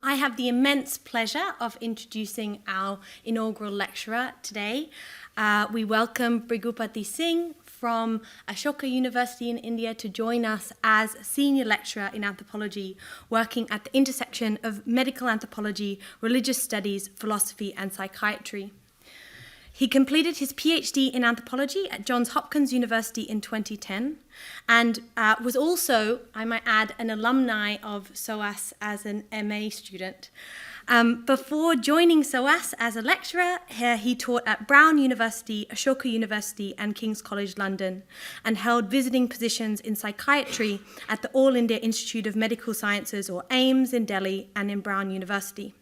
I have the immense pleasure of introducing our inaugural lecturer today. We welcome Bhrigupati Singh from Ashoka University in India to join us as senior lecturer in anthropology, working at the intersection of medical anthropology, religious studies, philosophy, and psychiatry. He completed his PhD in anthropology at Johns Hopkins University in 2010 and was also, I might add, an alumni of SOAS as an MA student. Before joining SOAS as a lecturer, he taught at Brown University, Ashoka University and King's College London and held visiting positions in psychiatry at the All India Institute of Medical Sciences, or AIIMS, in Delhi and in Brown University.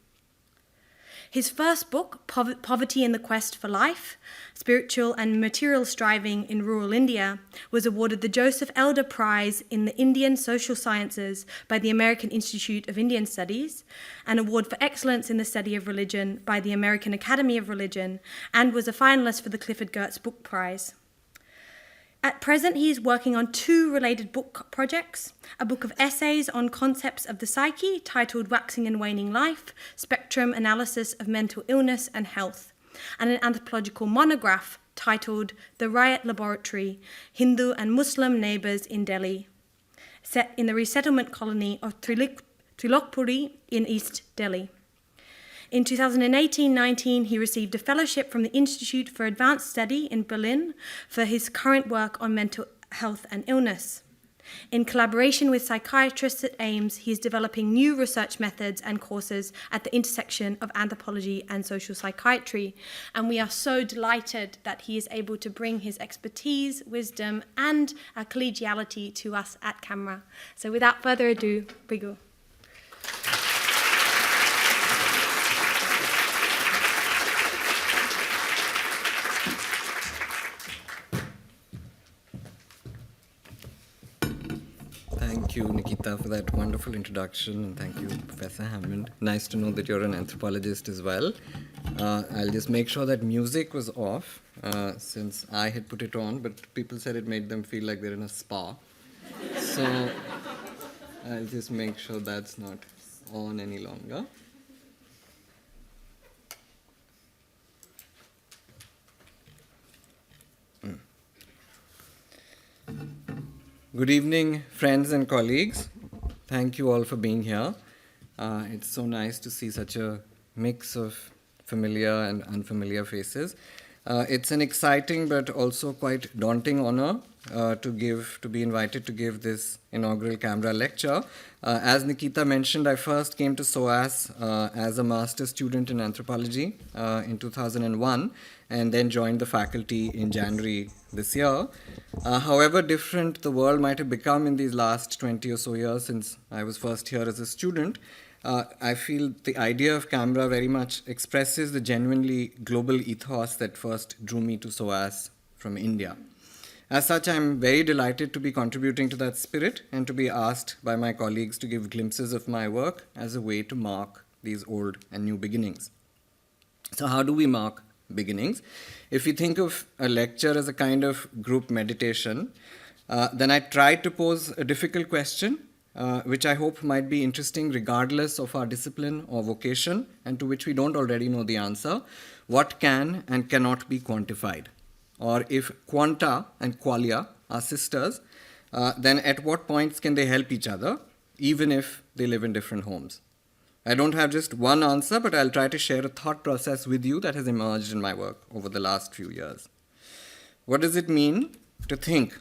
His first book, Poverty in the Quest for Life, Spiritual and Material Striving in Rural India, was awarded the Joseph Elder Prize in the Indian Social Sciences by the American Institute of Indian Studies, an award for excellence in the study of religion by the American Academy of Religion, and was a finalist for the Clifford Geertz Book Prize. At present, he is working on two related book projects, a book of essays on concepts of the psyche titled Waxing and Waning Life, Spectrum Analysis of Mental Illness and Health, and an anthropological monograph titled The Riot Laboratory, Hindu and Muslim Neighbours in Delhi, set in the resettlement colony of Trilokpuri in East Delhi. In 2018-19, he received a fellowship from the Institute for Advanced Study in Berlin for his current work on mental health and illness. In collaboration with psychiatrists at AIIMS, he is developing new research methods and courses at the intersection of anthropology and social psychiatry. And we are so delighted that he is able to bring his expertise, wisdom, and collegiality to us at CAMHRA. So without further ado, Bhrigu. Thank you, Nikita, for that wonderful introduction, and thank you, Professor Hammond. Nice to know that you're an anthropologist as well. I'll just make sure that music was off, since I had put it on, but people said it made them feel like they're in a spa. So I'll just make sure that's not on any longer. Good evening, friends and colleagues. Thank you all for being here. It's so nice to see such a mix of familiar and unfamiliar faces. It's an exciting but also quite daunting honor to be invited to give this inaugural CAMHRA lecture. As Nikita mentioned, I first came to SOAS as a master's student in anthropology in 2001 and then joined the faculty in January this year. However different the world might have become in these last 20 or so years since I was first here as a student, I feel the idea of CAMHRA very much expresses the genuinely global ethos that first drew me to SOAS from India. As such, I'm very delighted to be contributing to that spirit and to be asked by my colleagues to give glimpses of my work as a way to mark these old and new beginnings. So how do we mark beginnings? If you think of a lecture as a kind of group meditation, then I tried to pose a difficult question, which I hope might be interesting regardless of our discipline or vocation, and to which we don't already know the answer. What can and cannot be quantified? Or if quanta and qualia are sisters, then at what points can they help each other, even if they live in different homes? I don't have just one answer, but I'll try to share a thought process with you that has emerged in my work over the last few years. What does it mean to think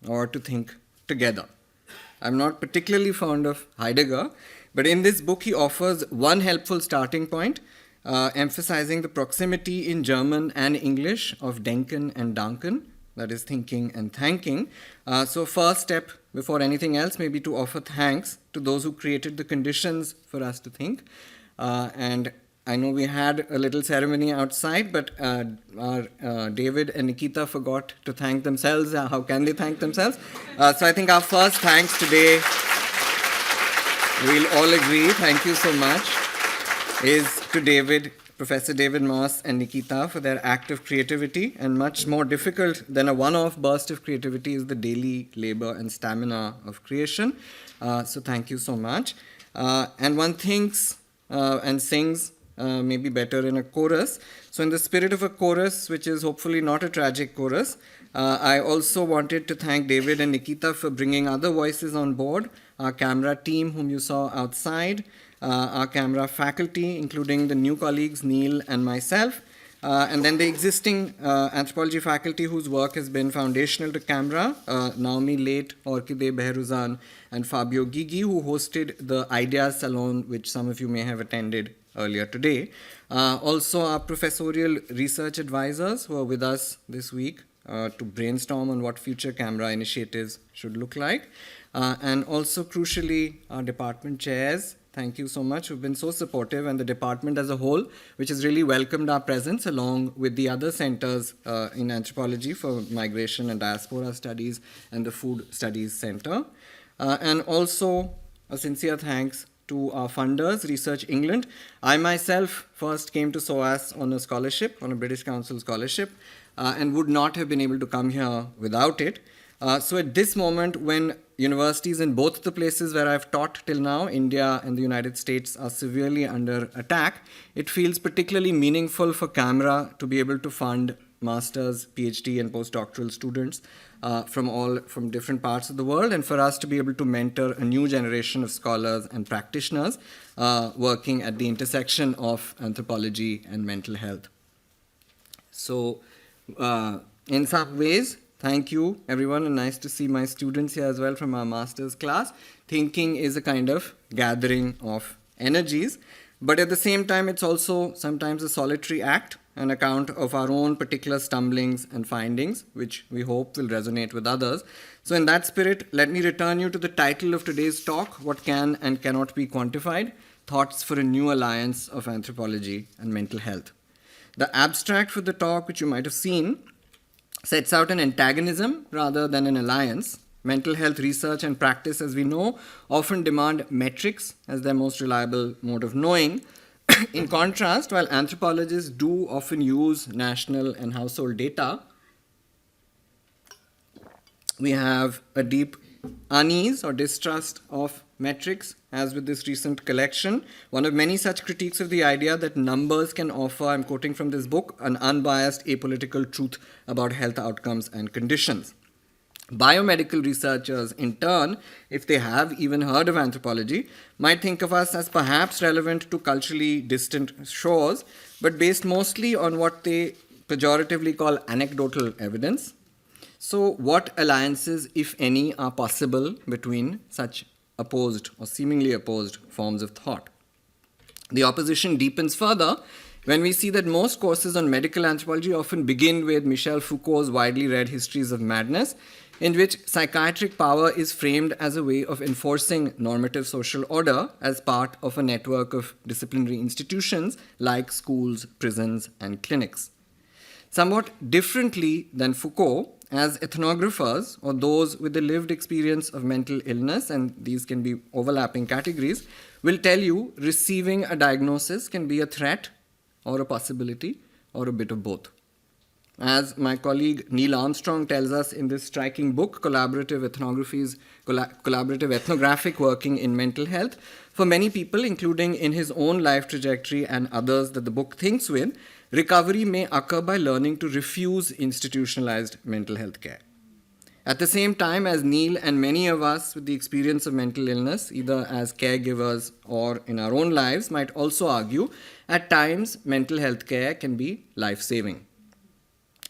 or to think together? I'm not particularly fond of Heidegger, but in this book he offers one helpful starting point, emphasizing the proximity in German and English of denken and danken, that is thinking and thanking. So first step before anything else may be to offer thanks to those who created the conditions for us to think. And I know we had a little ceremony outside, but our David and Nikita forgot to thank themselves. How can they thank themselves? So I think our first thanks today, we'll all agree, thank you so much, is to David, Professor David Moss and Nikita for their act of creativity, and much more difficult than a one-off burst of creativity is the daily labor and stamina of creation. So thank you so much. And one thinks and sings maybe better in a chorus. So in the spirit of a chorus, which is hopefully not a tragic chorus, I also wanted to thank David and Nikita for bringing other voices on board, our CAMHRA team whom you saw outside, our CAMHRA faculty, including the new colleagues Neil and myself, and then the existing anthropology faculty whose work has been foundational to CAMHRA, Naomi Late, Orkide Behruzan, and Fabio Gigi, who hosted the Ideas Salon, which some of you may have attended earlier today. Also our professorial research advisors who are with us this week to brainstorm on what future CAMHRA initiatives should look like. And also crucially, our department chairs, thank you so much, who've been so supportive, and the department as a whole, which has really welcomed our presence along with the other centers in anthropology for migration and diaspora studies and the food studies center. And also a sincere thanks to our funders, Research England. I myself first came to SOAS on a scholarship, on a British Council scholarship, and would not have been able to come here without it. So at this moment, when universities in both the places where I've taught till now, India and the United States, are severely under attack, it feels particularly meaningful for CAMHRA to be able to fund master's, PhD, and postdoctoral students from different parts of the world, and for us to be able to mentor a new generation of scholars and practitioners working at the intersection of anthropology and mental health. So, in some ways, thank you, everyone, and nice to see my students here as well from our master's class. Thinking is a kind of gathering of energies, but at the same time, it's also sometimes a solitary act, an account of our own particular stumblings and findings, which we hope will resonate with others. So in that spirit, let me return you to the title of today's talk, What Can and Cannot Be Quantified? Thoughts for a New Alliance of Anthropology and Mental Health. The abstract for the talk, which you might have seen, sets out an antagonism rather than an alliance. Mental health research and practice, as we know, often demand metrics as their most reliable mode of knowing. In contrast, while anthropologists do often use national and household data, we have a deep unease or distrust of metrics, as with this recent collection. One of many such critiques of the idea that numbers can offer, I'm quoting from this book, an unbiased apolitical truth about health outcomes and conditions. Biomedical researchers, in turn, if they have even heard of anthropology, might think of us as perhaps relevant to culturally distant shores, but based mostly on what they pejoratively call anecdotal evidence. So what alliances, if any, are possible between such opposed or seemingly opposed forms of thought? The opposition deepens further when we see that most courses on medical anthropology often begin with Michel Foucault's widely read Histories of Madness, in which psychiatric power is framed as a way of enforcing normative social order as part of a network of disciplinary institutions like schools, prisons, and clinics. Somewhat differently than Foucault, as ethnographers, or those with the lived experience of mental illness, and these can be overlapping categories, will tell you receiving a diagnosis can be a threat or a possibility or a bit of both. As my colleague Neil Armstrong tells us in this striking book, Collaborative Ethnographic Working in Mental Health, for many people, including in his own life trajectory and others that the book thinks with, recovery may occur by learning to refuse institutionalized mental health care. At the same time, as Neil and many of us with the experience of mental illness, either as caregivers or in our own lives, might also argue, at times mental health care can be life-saving.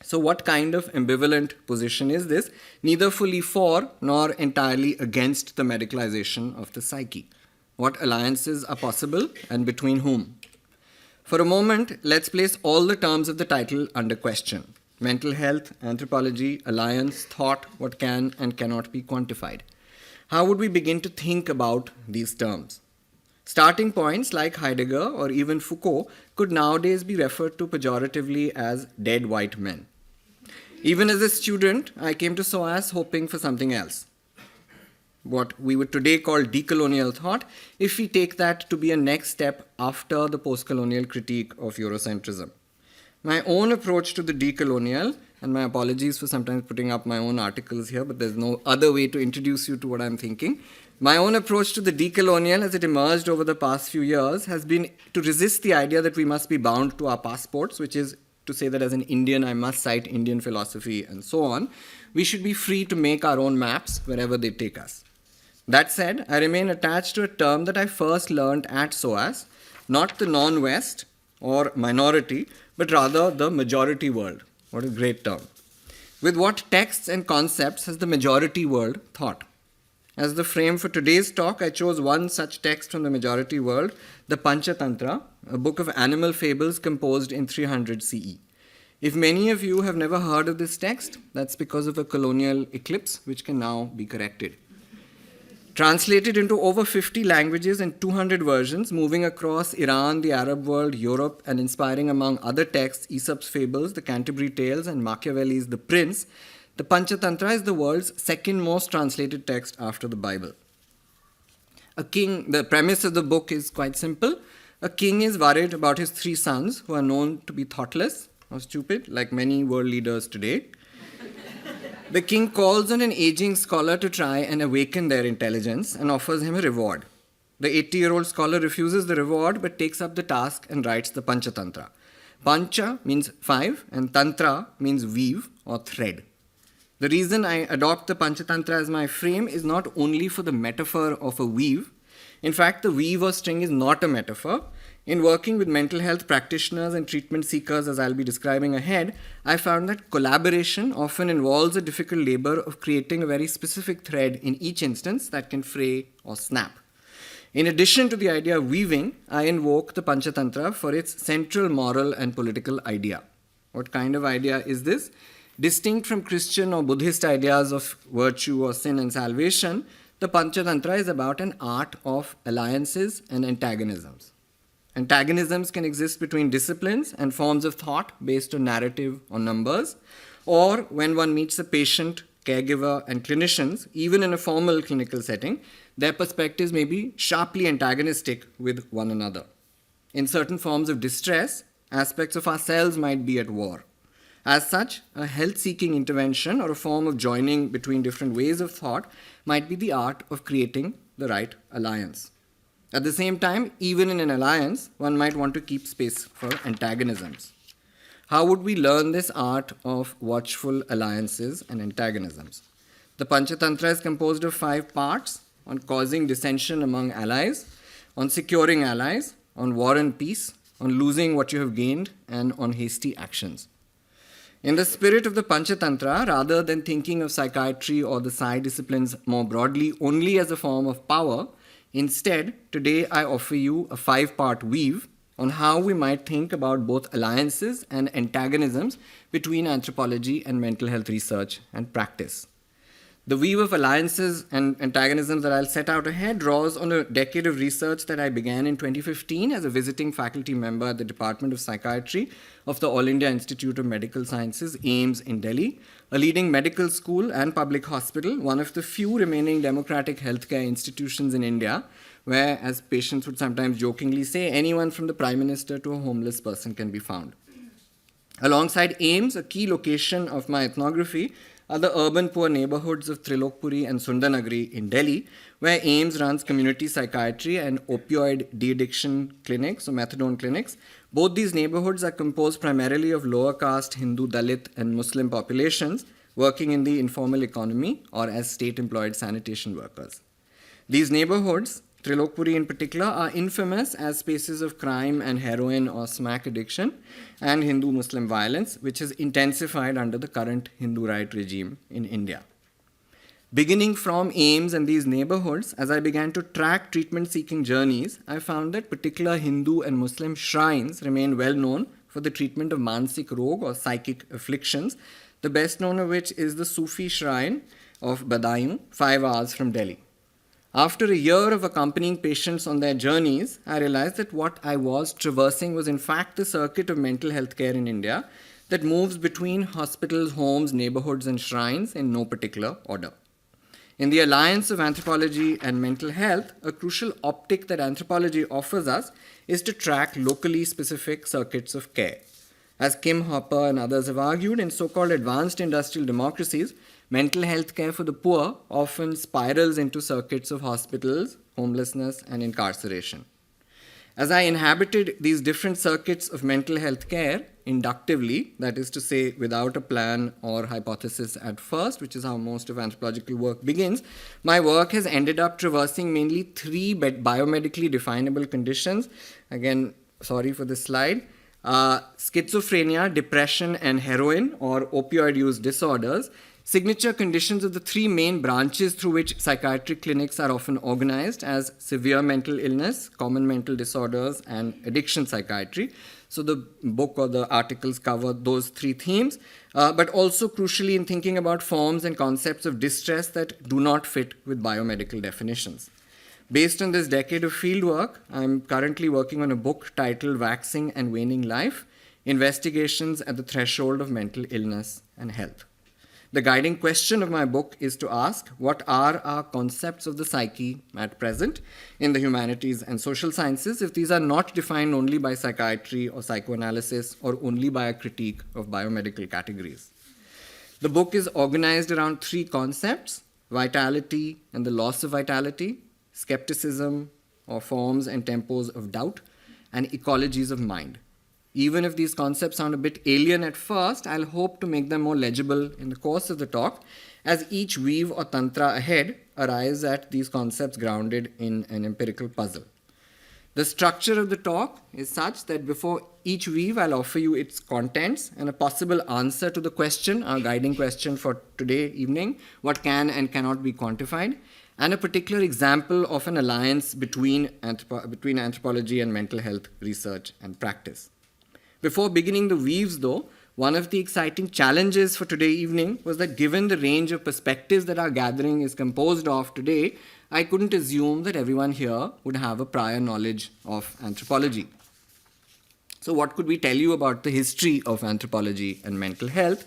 So what kind of ambivalent position is this? Neither fully for nor entirely against the medicalization of the psyche. What alliances are possible and between whom? For a moment, let's place all the terms of the title under question. Mental health, anthropology, alliance, thought, what can and cannot be quantified. How would we begin to think about these terms? Starting points like Heidegger or even Foucault could nowadays be referred to pejoratively as dead white men. Even as a student, I came to SOAS hoping for something else. What we would today call decolonial thought, if we take that to be a next step after the post-colonial critique of Eurocentrism. My own approach to the decolonial and my apologies for sometimes putting up my own articles here, but there's no other way to introduce you to what I'm thinking. My own approach to the decolonial as it emerged over the past few years has been to resist the idea that we must be bound to our passports, which is to say that as an Indian, I must cite Indian philosophy and so on. We should be free to make our own maps wherever they take us. That said, I remain attached to a term that I first learned at SOAS, not the non-West or minority, but rather the majority world. What a great term. With what texts and concepts has the majority world thought? As the frame for today's talk, I chose one such text from the majority world, the Panchatantra, a book of animal fables composed in 300 CE. If many of you have never heard of this text, that's because of a colonial eclipse, which can now be corrected. Translated into over 50 languages and 200 versions, moving across Iran, the Arab world, Europe, and inspiring among other texts, Aesop's Fables, the Canterbury Tales, and Machiavelli's The Prince, the Panchatantra is the world's second most translated text after the Bible. The premise of the book is quite simple. A king is worried about his 3 sons, who are known to be thoughtless or stupid, like many world leaders today. The king calls on an aging scholar to try and awaken their intelligence and offers him a reward. The 80-year-old scholar refuses the reward but takes up the task and writes the Panchatantra. Pancha means 5 and Tantra means weave or thread. The reason I adopt the Panchatantra as my frame is not only for the metaphor of a weave. In fact, the weave or string is not a metaphor. In working with mental health practitioners and treatment seekers, as I'll be describing ahead, I found that collaboration often involves a difficult labor of creating a very specific thread in each instance that can fray or snap. In addition to the idea of weaving, I invoke the Panchatantra for its central moral and political idea. What kind of idea is this? Distinct from Christian or Buddhist ideas of virtue or sin and salvation, the Panchatantra is about an art of alliances and antagonisms. Antagonisms can exist between disciplines and forms of thought based on narrative or numbers, or when one meets a patient, caregiver, and clinicians, even in a formal clinical setting, their perspectives may be sharply antagonistic with one another. In certain forms of distress, aspects of ourselves might be at war. As such, a health-seeking intervention or a form of joining between different ways of thought might be the art of creating the right alliance. At the same time, even in an alliance, one might want to keep space for antagonisms. How would we learn this art of watchful alliances and antagonisms? The Panchatantra is composed of 5 parts: on causing dissension among allies, on securing allies, on war and peace, on losing what you have gained, and on hasty actions. In the spirit of the Panchatantra, rather than thinking of psychiatry or the psi disciplines more broadly only as a form of power, instead, today I offer you a 5-part weave on how we might think about both alliances and antagonisms between anthropology and mental health research and practice. The weave of alliances and antagonisms that I'll set out ahead draws on a decade of research that I began in 2015 as a visiting faculty member at the Department of Psychiatry of the All India Institute of Medical Sciences, AIIMS in Delhi, a leading medical school and public hospital, one of the few remaining democratic healthcare institutions in India, where, as patients would sometimes jokingly say, anyone from the Prime Minister to a homeless person can be found. Alongside AIIMS, a key location of my ethnography are the urban poor neighbourhoods of Trilokpuri and Sundarnagari in Delhi, where AIIMS runs community psychiatry and opioid de-addiction clinics or methadone clinics. Both these neighbourhoods are composed primarily of lower caste Hindu, Dalit and Muslim populations working in the informal economy or as state-employed sanitation workers. These neighbourhoods, Trilokpuri in particular, are infamous as spaces of crime and heroin or smack addiction and Hindu-Muslim violence, which has intensified under the current Hindu right regime in India. Beginning from AIIMS and these neighborhoods, as I began to track treatment-seeking journeys, I found that particular Hindu and Muslim shrines remain well known for the treatment of mansik rog or psychic afflictions, the best known of which is the Sufi shrine of Badaयूं, 5 hours from Delhi. After a year of accompanying patients on their journeys, I realized that what I was traversing was in fact the circuit of mental health care in India that moves between hospitals, homes, neighborhoods, and shrines in no particular order. In the alliance of anthropology and mental health, a crucial optic that anthropology offers us is to track locally specific circuits of care. As Kim Hopper and others have argued, in so-called advanced industrial democracies, mental health care for the poor often spirals into circuits of hospitals, homelessness, and incarceration. As I inhabited these different circuits of mental health care inductively, that is to say, without a plan or hypothesis at first, which is how most of anthropological work begins, my work has ended up traversing mainly three biomedically definable conditions. Again, sorry for this slide. Schizophrenia, depression, and heroin or opioid use disorders, signature conditions of the three main branches through which psychiatric clinics are often organized as severe mental illness, common mental disorders, and addiction psychiatry. So the book or the articles cover those three themes, but also crucially in thinking about forms and concepts of distress that do not fit with biomedical definitions. Based on this decade of fieldwork, I'm currently working on a book titled Waxing and Waning Life, Investigations at the Threshold of Mental Illness and Health. The guiding question of my book is to ask, what are our concepts of the psyche at present in the humanities and social sciences if these are not defined only by psychiatry or psychoanalysis or only by a critique of biomedical categories? The book is organized around three concepts: vitality and the loss of vitality, skepticism or forms and tempos of doubt, and ecologies of mind. Even if these concepts sound a bit alien at first, I'll hope to make them more legible in the course of the talk, as each weave or tantra ahead arrives at these concepts grounded in an empirical puzzle. The structure of the talk is such that before each weave, I'll offer you its contents and a possible answer to the question, our guiding question for today evening, what can and cannot be quantified, and a particular example of an alliance between anthropology and mental health research and practice. Before beginning the weaves, though, one of the exciting challenges for today evening was that given the range of perspectives that our gathering is composed of today, I couldn't assume that everyone here would have a prior knowledge of anthropology. So what could we tell you about the history of anthropology and mental health?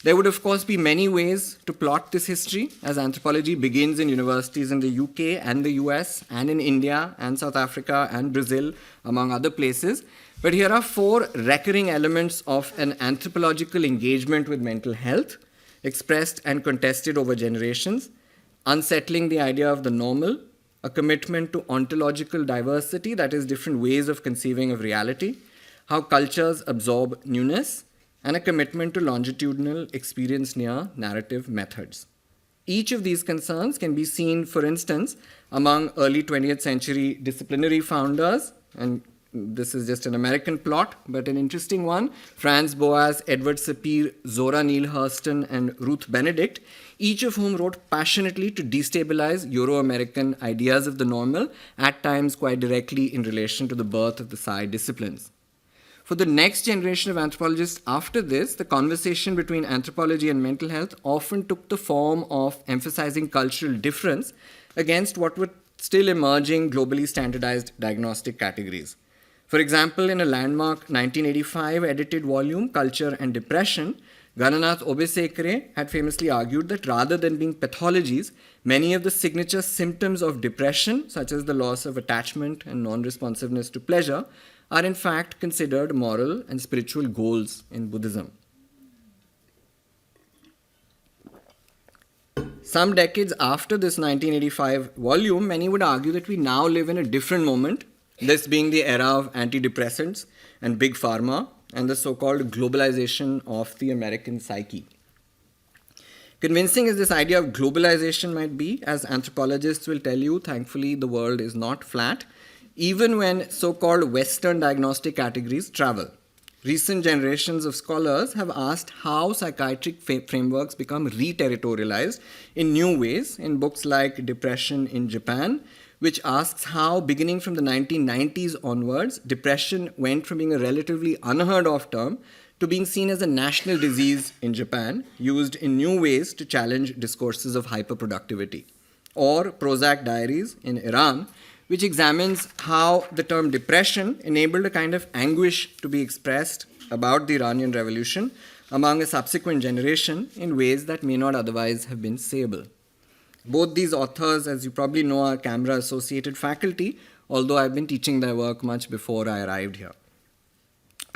There would, of course, be many ways to plot this history, as anthropology begins in universities in the UK and the US and in India and South Africa and Brazil, among other places. But here are four recurring elements of an anthropological engagement with mental health, expressed and contested over generations: unsettling the idea of the normal, a commitment to ontological diversity, that is, different ways of conceiving of reality, how cultures absorb newness, and a commitment to longitudinal experience near narrative methods. Each of these concerns can be seen, for instance, among early 20th century disciplinary founders, and this is just an American plot, but an interesting one: Franz Boas, Edward Sapir, Zora Neale Hurston, and Ruth Benedict, each of whom wrote passionately to destabilize Euro-American ideas of the normal, at times quite directly in relation to the birth of the psi disciplines. For the next generation of anthropologists after this, the conversation between anthropology and mental health often took the form of emphasizing cultural difference against what were still emerging globally standardized diagnostic categories. For example, in a landmark 1985 edited volume, Culture and Depression, Gananath Obesekere had famously argued that rather than being pathologies, many of the signature symptoms of depression, such as the loss of attachment and non-responsiveness to pleasure, are in fact considered moral and spiritual goals in Buddhism. Some decades after this 1985 volume, many would argue that we now live in a different moment, this being the era of antidepressants and big pharma and the so-called globalization of the American psyche. Convincing as this idea of globalization might be, as anthropologists will tell you, thankfully the world is not flat, even when so-called Western diagnostic categories travel. Recent generations of scholars have asked how psychiatric frameworks become re-territorialized in new ways in books like Depression in Japan, which asks how, beginning from the 1990s onwards, depression went from being a relatively unheard of term to being seen as a national disease in Japan, used in new ways to challenge discourses of hyperproductivity. Or Prozac Diaries in Iran, which examines how the term depression enabled a kind of anguish to be expressed about the Iranian Revolution among a subsequent generation in ways that may not otherwise have been sayable. Both these authors, as you probably know, are CAMHRA associated faculty, although I've been teaching their work much before I arrived here.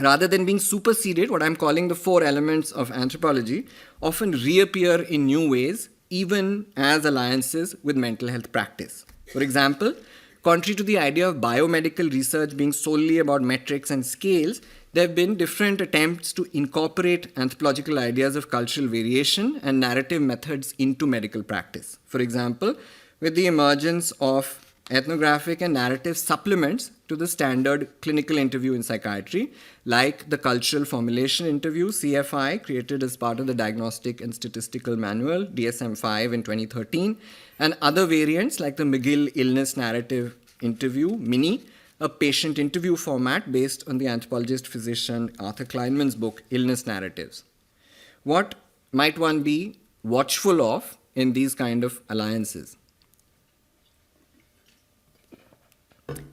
rather than being superseded, what I'm calling the 4 elements of anthropology often reappear in new ways, even as alliances with mental health practice. For example, contrary to the idea of biomedical research being solely about metrics and scales, there have been different attempts to incorporate anthropological ideas of cultural variation and narrative methods into medical practice. For example, with the emergence of ethnographic and narrative supplements to the standard clinical interview in psychiatry, like the cultural formulation interview, CFI, created as part of the Diagnostic and Statistical Manual, DSM-5 in 2013, and other variants like the McGill Illness Narrative Interview, MINI, a patient interview format based on the anthropologist-physician Arthur Kleinman's book, Illness Narratives. What might one be watchful of in these kind of alliances?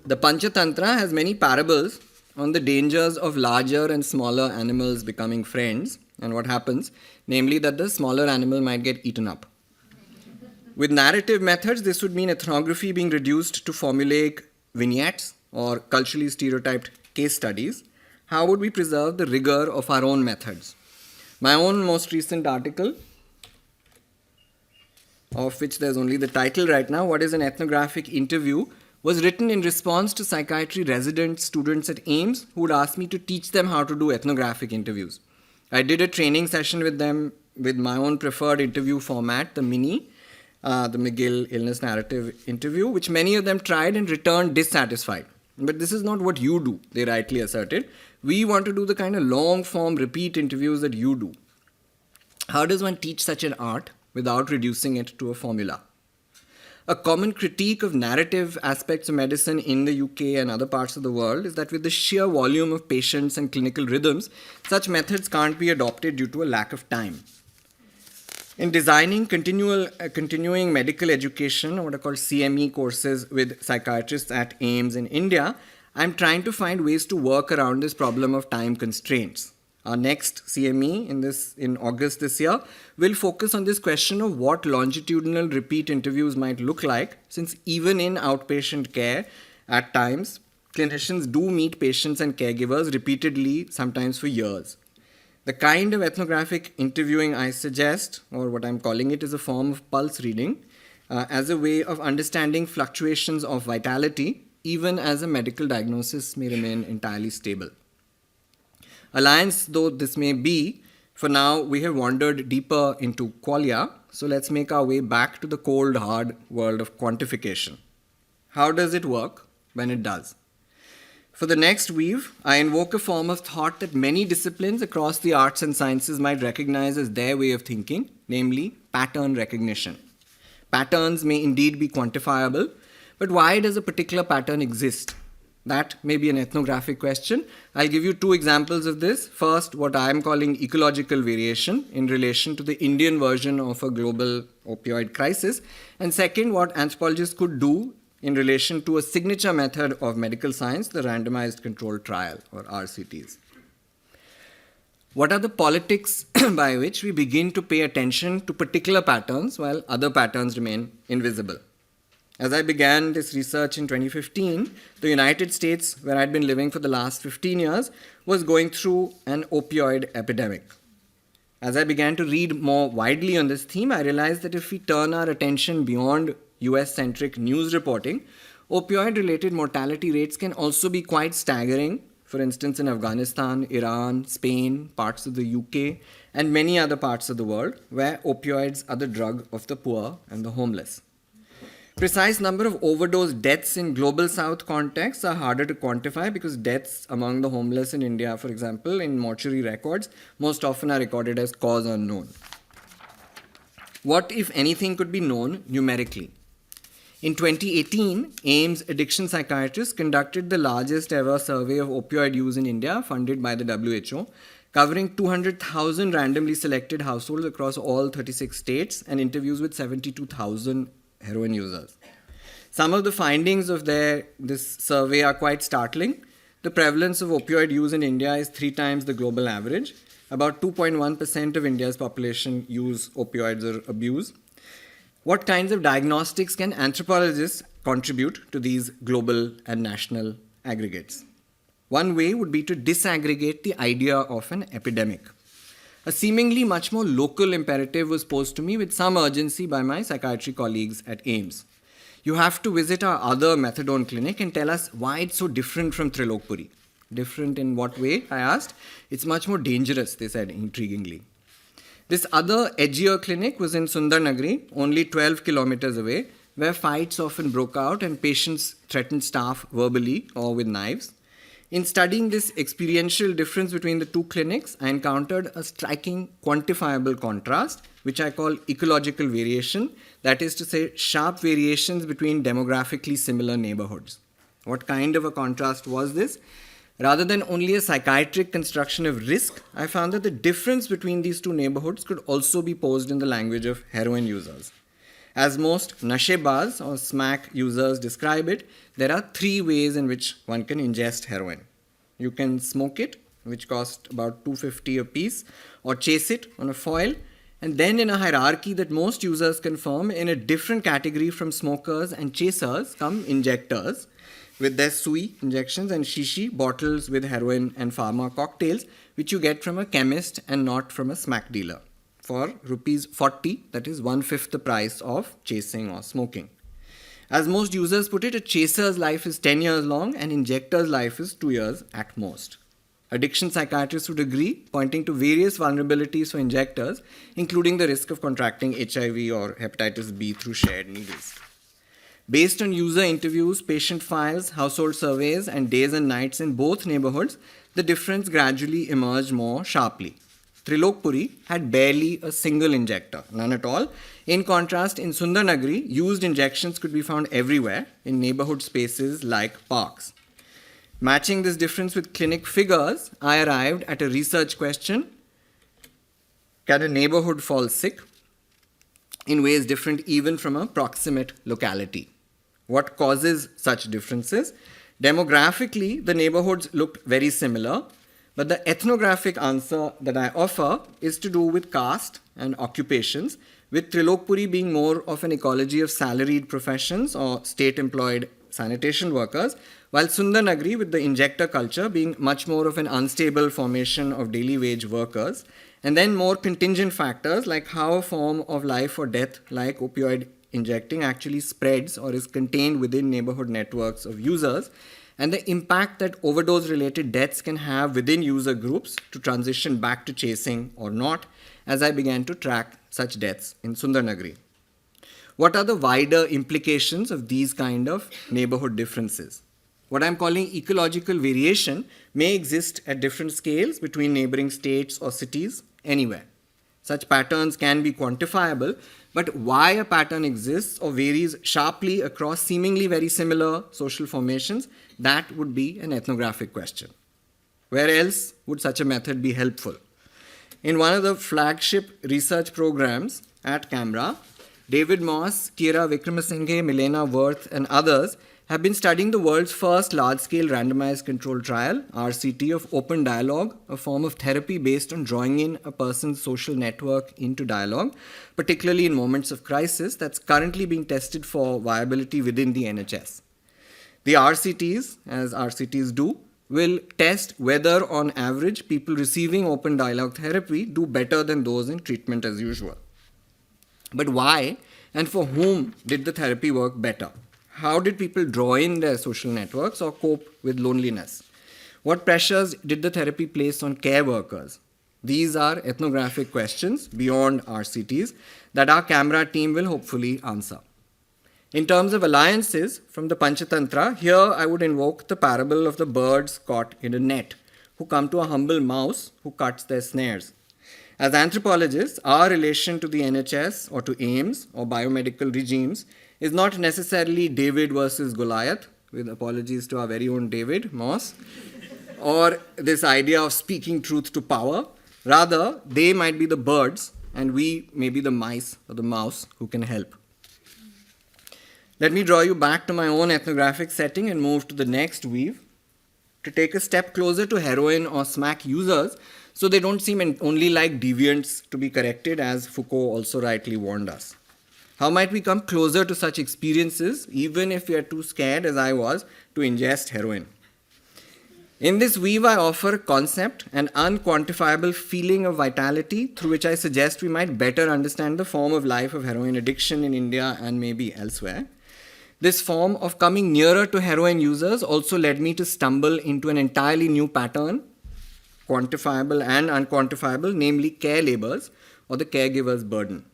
The Panchatantra has many parables on the dangers of larger and smaller animals becoming friends and what happens, namely that the smaller animal might get eaten up. With narrative methods, this would mean ethnography being reduced to formulaic vignettes or culturally stereotyped case studies. How would we preserve the rigor of our own methods? My own most recent article, of which there's only the title right now, What is an Ethnographic Interview?, was written in response to psychiatry resident students at AIMS who would ask me to teach them how to do ethnographic interviews. I did a training session with them with my own preferred interview format, the MINI, the McGill Illness Narrative Interview, which many of them tried and returned dissatisfied. But this is not what you do, they rightly asserted. We want to do the kind of long-form repeat interviews that you do. How does one teach such an art without reducing it to a formula? A common critique of narrative aspects of medicine in the UK and other parts of the world is that with the sheer volume of patients and clinical rhythms, such methods can't be adopted due to a lack of time. In designing continuing medical education, or what are called CME courses with psychiatrists at AIMS in India, I'm trying to find ways to work around this problem of time constraints. Our next CME in August this year will focus on this question of what longitudinal repeat interviews might look like, since even in outpatient care, at times, clinicians do meet patients and caregivers repeatedly, sometimes for years. The kind of ethnographic interviewing I suggest, or what I'm calling it, is a form of pulse reading, as a way of understanding fluctuations of vitality, even as a medical diagnosis may remain entirely stable. Alliance though this may be, for now we have wandered deeper into qualia, so let's make our way back to the cold, hard world of quantification. How does it work when it does? For the next weave, I invoke a form of thought that many disciplines across the arts and sciences might recognize as their way of thinking, namely pattern recognition. Patterns may indeed be quantifiable, but why does a particular pattern exist? That may be an ethnographic question. I'll give you 2 examples of this. First, what I'm calling ecological variation in relation to the Indian version of a global opioid crisis. And second, what anthropologists could do in relation to a signature method of medical science, the randomized controlled trial, or RCTs. What are the politics by which we begin to pay attention to particular patterns while other patterns remain invisible? As I began this research in 2015, the United States, where I'd been living for the last 15 years, was going through an opioid epidemic. As I began to read more widely on this theme, I realized that if we turn our attention beyond US-centric news reporting, opioid-related mortality rates can also be quite staggering, for instance in Afghanistan, Iran, Spain, parts of the UK, and many other parts of the world, where opioids are the drug of the poor and the homeless. Precise number of overdose deaths in global south contexts are harder to quantify because deaths among the homeless in India, for example, in mortuary records, most often are recorded as cause unknown. What, if anything, could be known numerically? In 2018, AIMS addiction psychiatrists conducted the largest ever survey of opioid use in India, funded by the WHO, covering 200,000 randomly selected households across all 36 states and interviews with 72,000 heroin users. Some of the findings of this survey are quite startling. The prevalence of opioid use in India is 3 times the global average. About 2.1% of India's population use opioids or abuse. What kinds of diagnostics can anthropologists contribute to these global and national aggregates? One way would be to disaggregate the idea of an epidemic. A seemingly much more local imperative was posed to me with some urgency by my psychiatry colleagues at AIIMS. You have to visit our other methadone clinic and tell us why it's so different from Trilokpuri. Different in what way? I asked. It's much more dangerous, they said intriguingly. This other edgier clinic was in Sundarnagari, only 12 kilometers away, where fights often broke out and patients threatened staff verbally or with knives. In studying this experiential difference between the two clinics, I encountered a striking quantifiable contrast, which I call ecological variation, that is to say, sharp variations between demographically similar neighborhoods. What kind of a contrast was this? Rather than only a psychiatric construction of risk, I found that the difference between these two neighborhoods could also be posed in the language of heroin users. As most nashebaz or smack users describe it, there are three ways in which one can ingest heroin. You can smoke it, which costs about $2.50 a piece, or chase it on a foil, and then in a hierarchy that most users confirm, in a different category from smokers and chasers come injectors, with their sui injections and shishi bottles with heroin and pharma cocktails, which you get from a chemist and not from a smack dealer, for rupees 40, that is 1/5 the price of chasing or smoking. As most users put it, a chaser's life is 10 years long and injector's life is 2 years at most. Addiction psychiatrists would agree, pointing to various vulnerabilities for injectors, including the risk of contracting HIV or hepatitis B through shared needles. Based on user interviews, patient files, household surveys, and days and nights in both neighborhoods, the difference gradually emerged more sharply. Trilokpuri had barely a single injector, none at all. In contrast, in Sundarnagari, used injections could be found everywhere in neighborhood spaces like parks. Matching this difference with clinic figures, I arrived at a research question: can a neighborhood fall sick in ways different even from a proximate locality? What causes such differences? Demographically, the neighborhoods looked very similar, but the ethnographic answer that I offer is to do with caste and occupations, with Trilokpuri being more of an ecology of salaried professions or state-employed sanitation workers, while Sundarnagari, with the injector culture, being much more of an unstable formation of daily wage workers, and then more contingent factors like how a form of life or death like opioid injecting actually spreads or is contained within neighborhood networks of users, and the impact that overdose-related deaths can have within user groups to transition back to chasing or not, as I began to track such deaths in Sundarnagari. What are the wider implications of these kind of neighborhood differences? What I'm calling ecological variation may exist at different scales between neighboring states or cities anywhere. Such patterns can be quantifiable, but why a pattern exists or varies sharply across seemingly very similar social formations, that would be an ethnographic question. Where else would such a method be helpful? In one of the flagship research programs at CAMHRA, David Moss, Kira Vikramasinghe, Milena Wirth, and others have been studying the world's first large-scale randomized controlled trial, RCT, of open dialogue, a form of therapy based on drawing in a person's social network into dialogue, particularly in moments of crisis, that's currently being tested for viability within the NHS. The RCTs, as RCTs do, will test whether, on average, people receiving open dialogue therapy do better than those in treatment as usual. But why and for whom did the therapy work better? How did people draw in their social networks or cope with loneliness? What pressures did the therapy place on care workers? These are ethnographic questions beyond RCTs that our CAMHRA team will hopefully answer. In terms of alliances from the Panchatantra, here I would invoke the parable of the birds caught in a net, who come to a humble mouse who cuts their snares. As anthropologists, our relation to the NHS or to AIIMS or biomedical regimes is not necessarily David versus Goliath, with apologies to our very own David Moss, or this idea of speaking truth to power. Rather, they might be the birds and we may be the mice or the mouse who can help. Let me draw you back to my own ethnographic setting and move to the next weave to take a step closer to heroin or smack users so they don't seem only like deviants to be corrected, as Foucault also rightly warned us. How might we come closer to such experiences, even if we are too scared, as I was, to ingest heroin? In this weave, I offer a concept, an unquantifiable feeling of vitality through which I suggest we might better understand the form of life of heroin addiction in India and maybe elsewhere. This form of coming nearer to heroin users also led me to stumble into an entirely new pattern, quantifiable and unquantifiable, namely care labors or the caregiver's burden.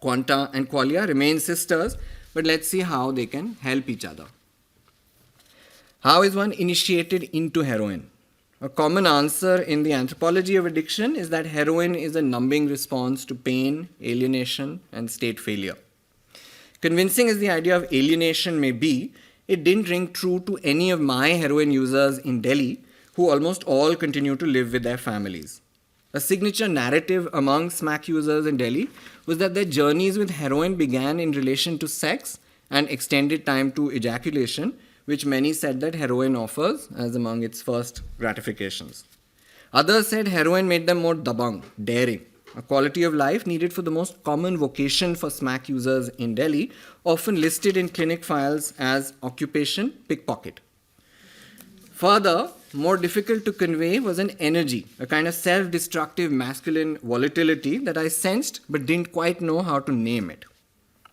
Quanta and qualia remain sisters, but let's see how they can help each other. How is one initiated into heroin? A common answer in the anthropology of addiction is that heroin is a numbing response to pain, alienation, and state failure. Convincing as the idea of alienation may be, it didn't ring true to any of my heroin users in Delhi, who almost all continue to live with their families. A signature narrative among smack users in Delhi was that their journeys with heroin began in relation to sex and extended time to ejaculation, which many said that heroin offers as among its first gratifications. Others said heroin made them more dabang, daring, a quality of life needed for the most common vocation for smack users in Delhi, often listed in clinic files as occupation pickpocket. Further, more difficult to convey was an energy, a kind of self-destructive masculine volatility that I sensed but didn't quite know how to name it.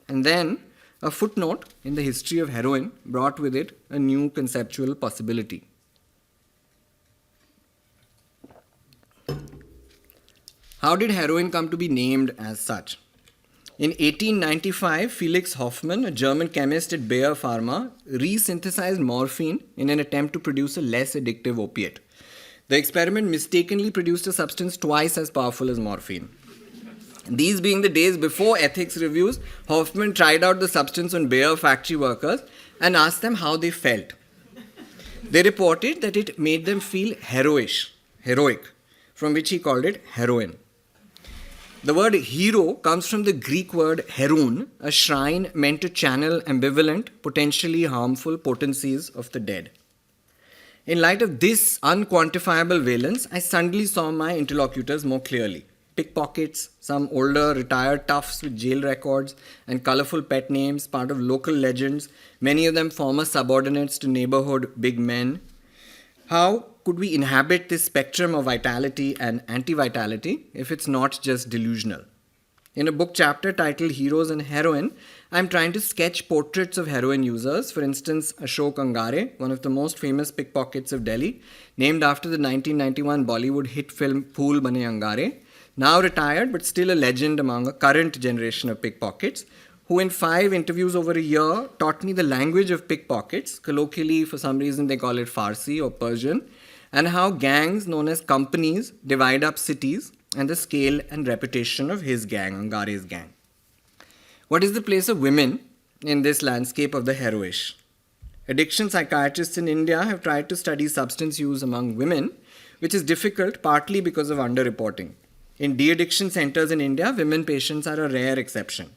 And then, a footnote in the history of heroin brought with it a new conceptual possibility. How did heroin come to be named as such? In 1895, Felix Hoffmann, a German chemist at Bayer Pharma, resynthesized morphine in an attempt to produce a less addictive opiate. The experiment mistakenly produced a substance twice as powerful as morphine. These being the days before ethics reviews, Hoffmann tried out the substance on Bayer factory workers and asked them how they felt. They reported that it made them feel heroic, from which he called it heroin. The word hero comes from the Greek word heroon, a shrine meant to channel ambivalent, potentially harmful potencies of the dead. In light of this unquantifiable valence, I suddenly saw my interlocutors more clearly. Pickpockets, some older retired toughs with jail records and colorful pet names, part of local legends, many of them former subordinates to neighborhood big men. How could we inhabit this spectrum of vitality and anti-vitality if it's not just delusional? In a book chapter titled Heroes and Heroin, I'm trying to sketch portraits of heroin users. For instance, Ashok Angare, one of the most famous pickpockets of Delhi, named after the 1991 Bollywood hit film Phool Bane Angare, now retired but still a legend among a current generation of pickpockets, who in 5 interviews over a year taught me the language of pickpockets, colloquially for some reason they call it Farsi or Persian, and how gangs known as companies divide up cities and the scale and reputation of his gang, Angare's gang. What is the place of women in this landscape of the heroish? Addiction psychiatrists in India have tried to study substance use among women, which is difficult partly because of underreporting. In de-addiction centers in India, women patients are a rare exception.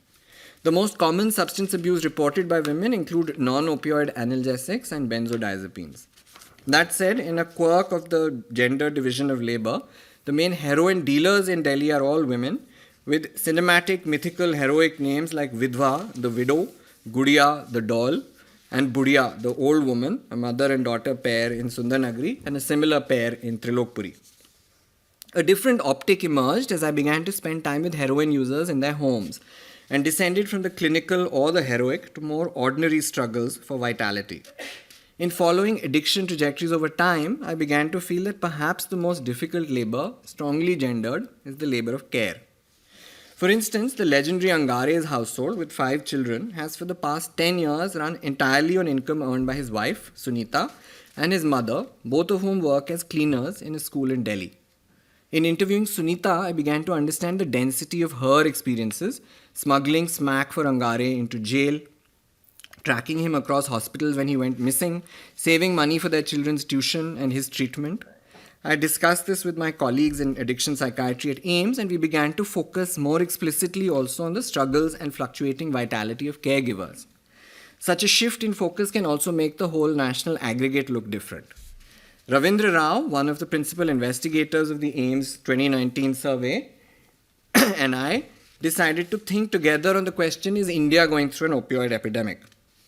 The most common substance abuse reported by women include non-opioid analgesics and benzodiazepines. That said, in a quirk of the gender division of labor, the main heroin dealers in Delhi are all women, with cinematic, mythical, heroic names like Vidva, the widow, Gudiya, the doll, and Budiya, the old woman, a mother and daughter pair in Sundarnagari, and a similar pair in Trilokpuri. A different optic emerged as I began to spend time with heroin users in their homes, and descended from the clinical or the heroic to more ordinary struggles for vitality. In following addiction trajectories over time, I began to feel that perhaps the most difficult labor, strongly gendered, is the labor of care. For instance, the legendary Angare's household with 5 children has for the past 10 years run entirely on income earned by his wife, Sunita, and his mother, both of whom work as cleaners in a school in Delhi. In interviewing Sunita, I began to understand the density of her experiences, smuggling smack for Angare into jail, tracking him across hospitals when he went missing, saving money for their children's tuition and his treatment. I discussed this with my colleagues in addiction psychiatry at AIIMS, and we began to focus more explicitly also on the struggles and fluctuating vitality of caregivers. Such a shift in focus can also make the whole national aggregate look different. Ravindra Rao, one of the principal investigators of the AIIMS 2019 survey, and I decided to think together on the question, is India going through an opioid epidemic?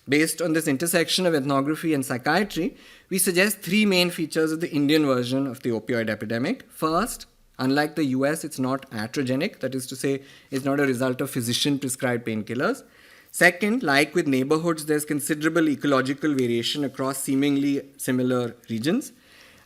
Based on this intersection of ethnography and psychiatry, we suggest three main features of the Indian version of the opioid epidemic. First, unlike the US, it's not iatrogenic, that is to say, it's not a result of physician-prescribed painkillers. Second, like with neighbourhoods, there's considerable ecological variation across seemingly similar regions.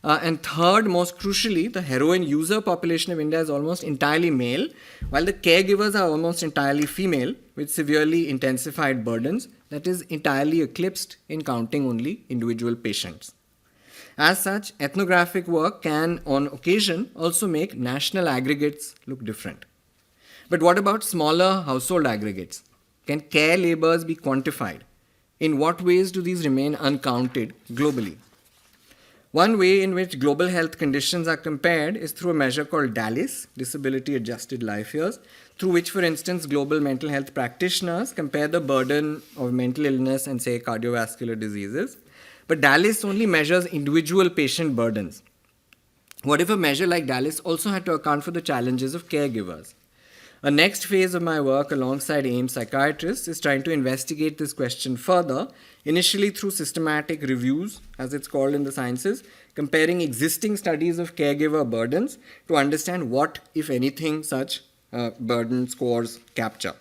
And third, most crucially, the heroin user population of India is almost entirely male, while the caregivers are almost entirely female, with severely intensified burdens that is entirely eclipsed in counting only individual patients. As such, ethnographic work can, on occasion, also make national aggregates look different. But what about smaller household aggregates? Can care labours be quantified? In what ways do these remain uncounted globally? One way in which global health conditions are compared is through a measure called DALIS, Disability Adjusted Life Years, through which, for instance, global mental health practitioners compare the burden of mental illness and, say, cardiovascular diseases. But DALIS only measures individual patient burdens. What if a measure like DALIS also had to account for the challenges of caregivers? A next phase of my work alongside AIM psychiatrists is trying to investigate this question further, initially through systematic reviews, as it's called in the sciences, comparing existing studies of caregiver burdens to understand what, if anything, such burden scores capture.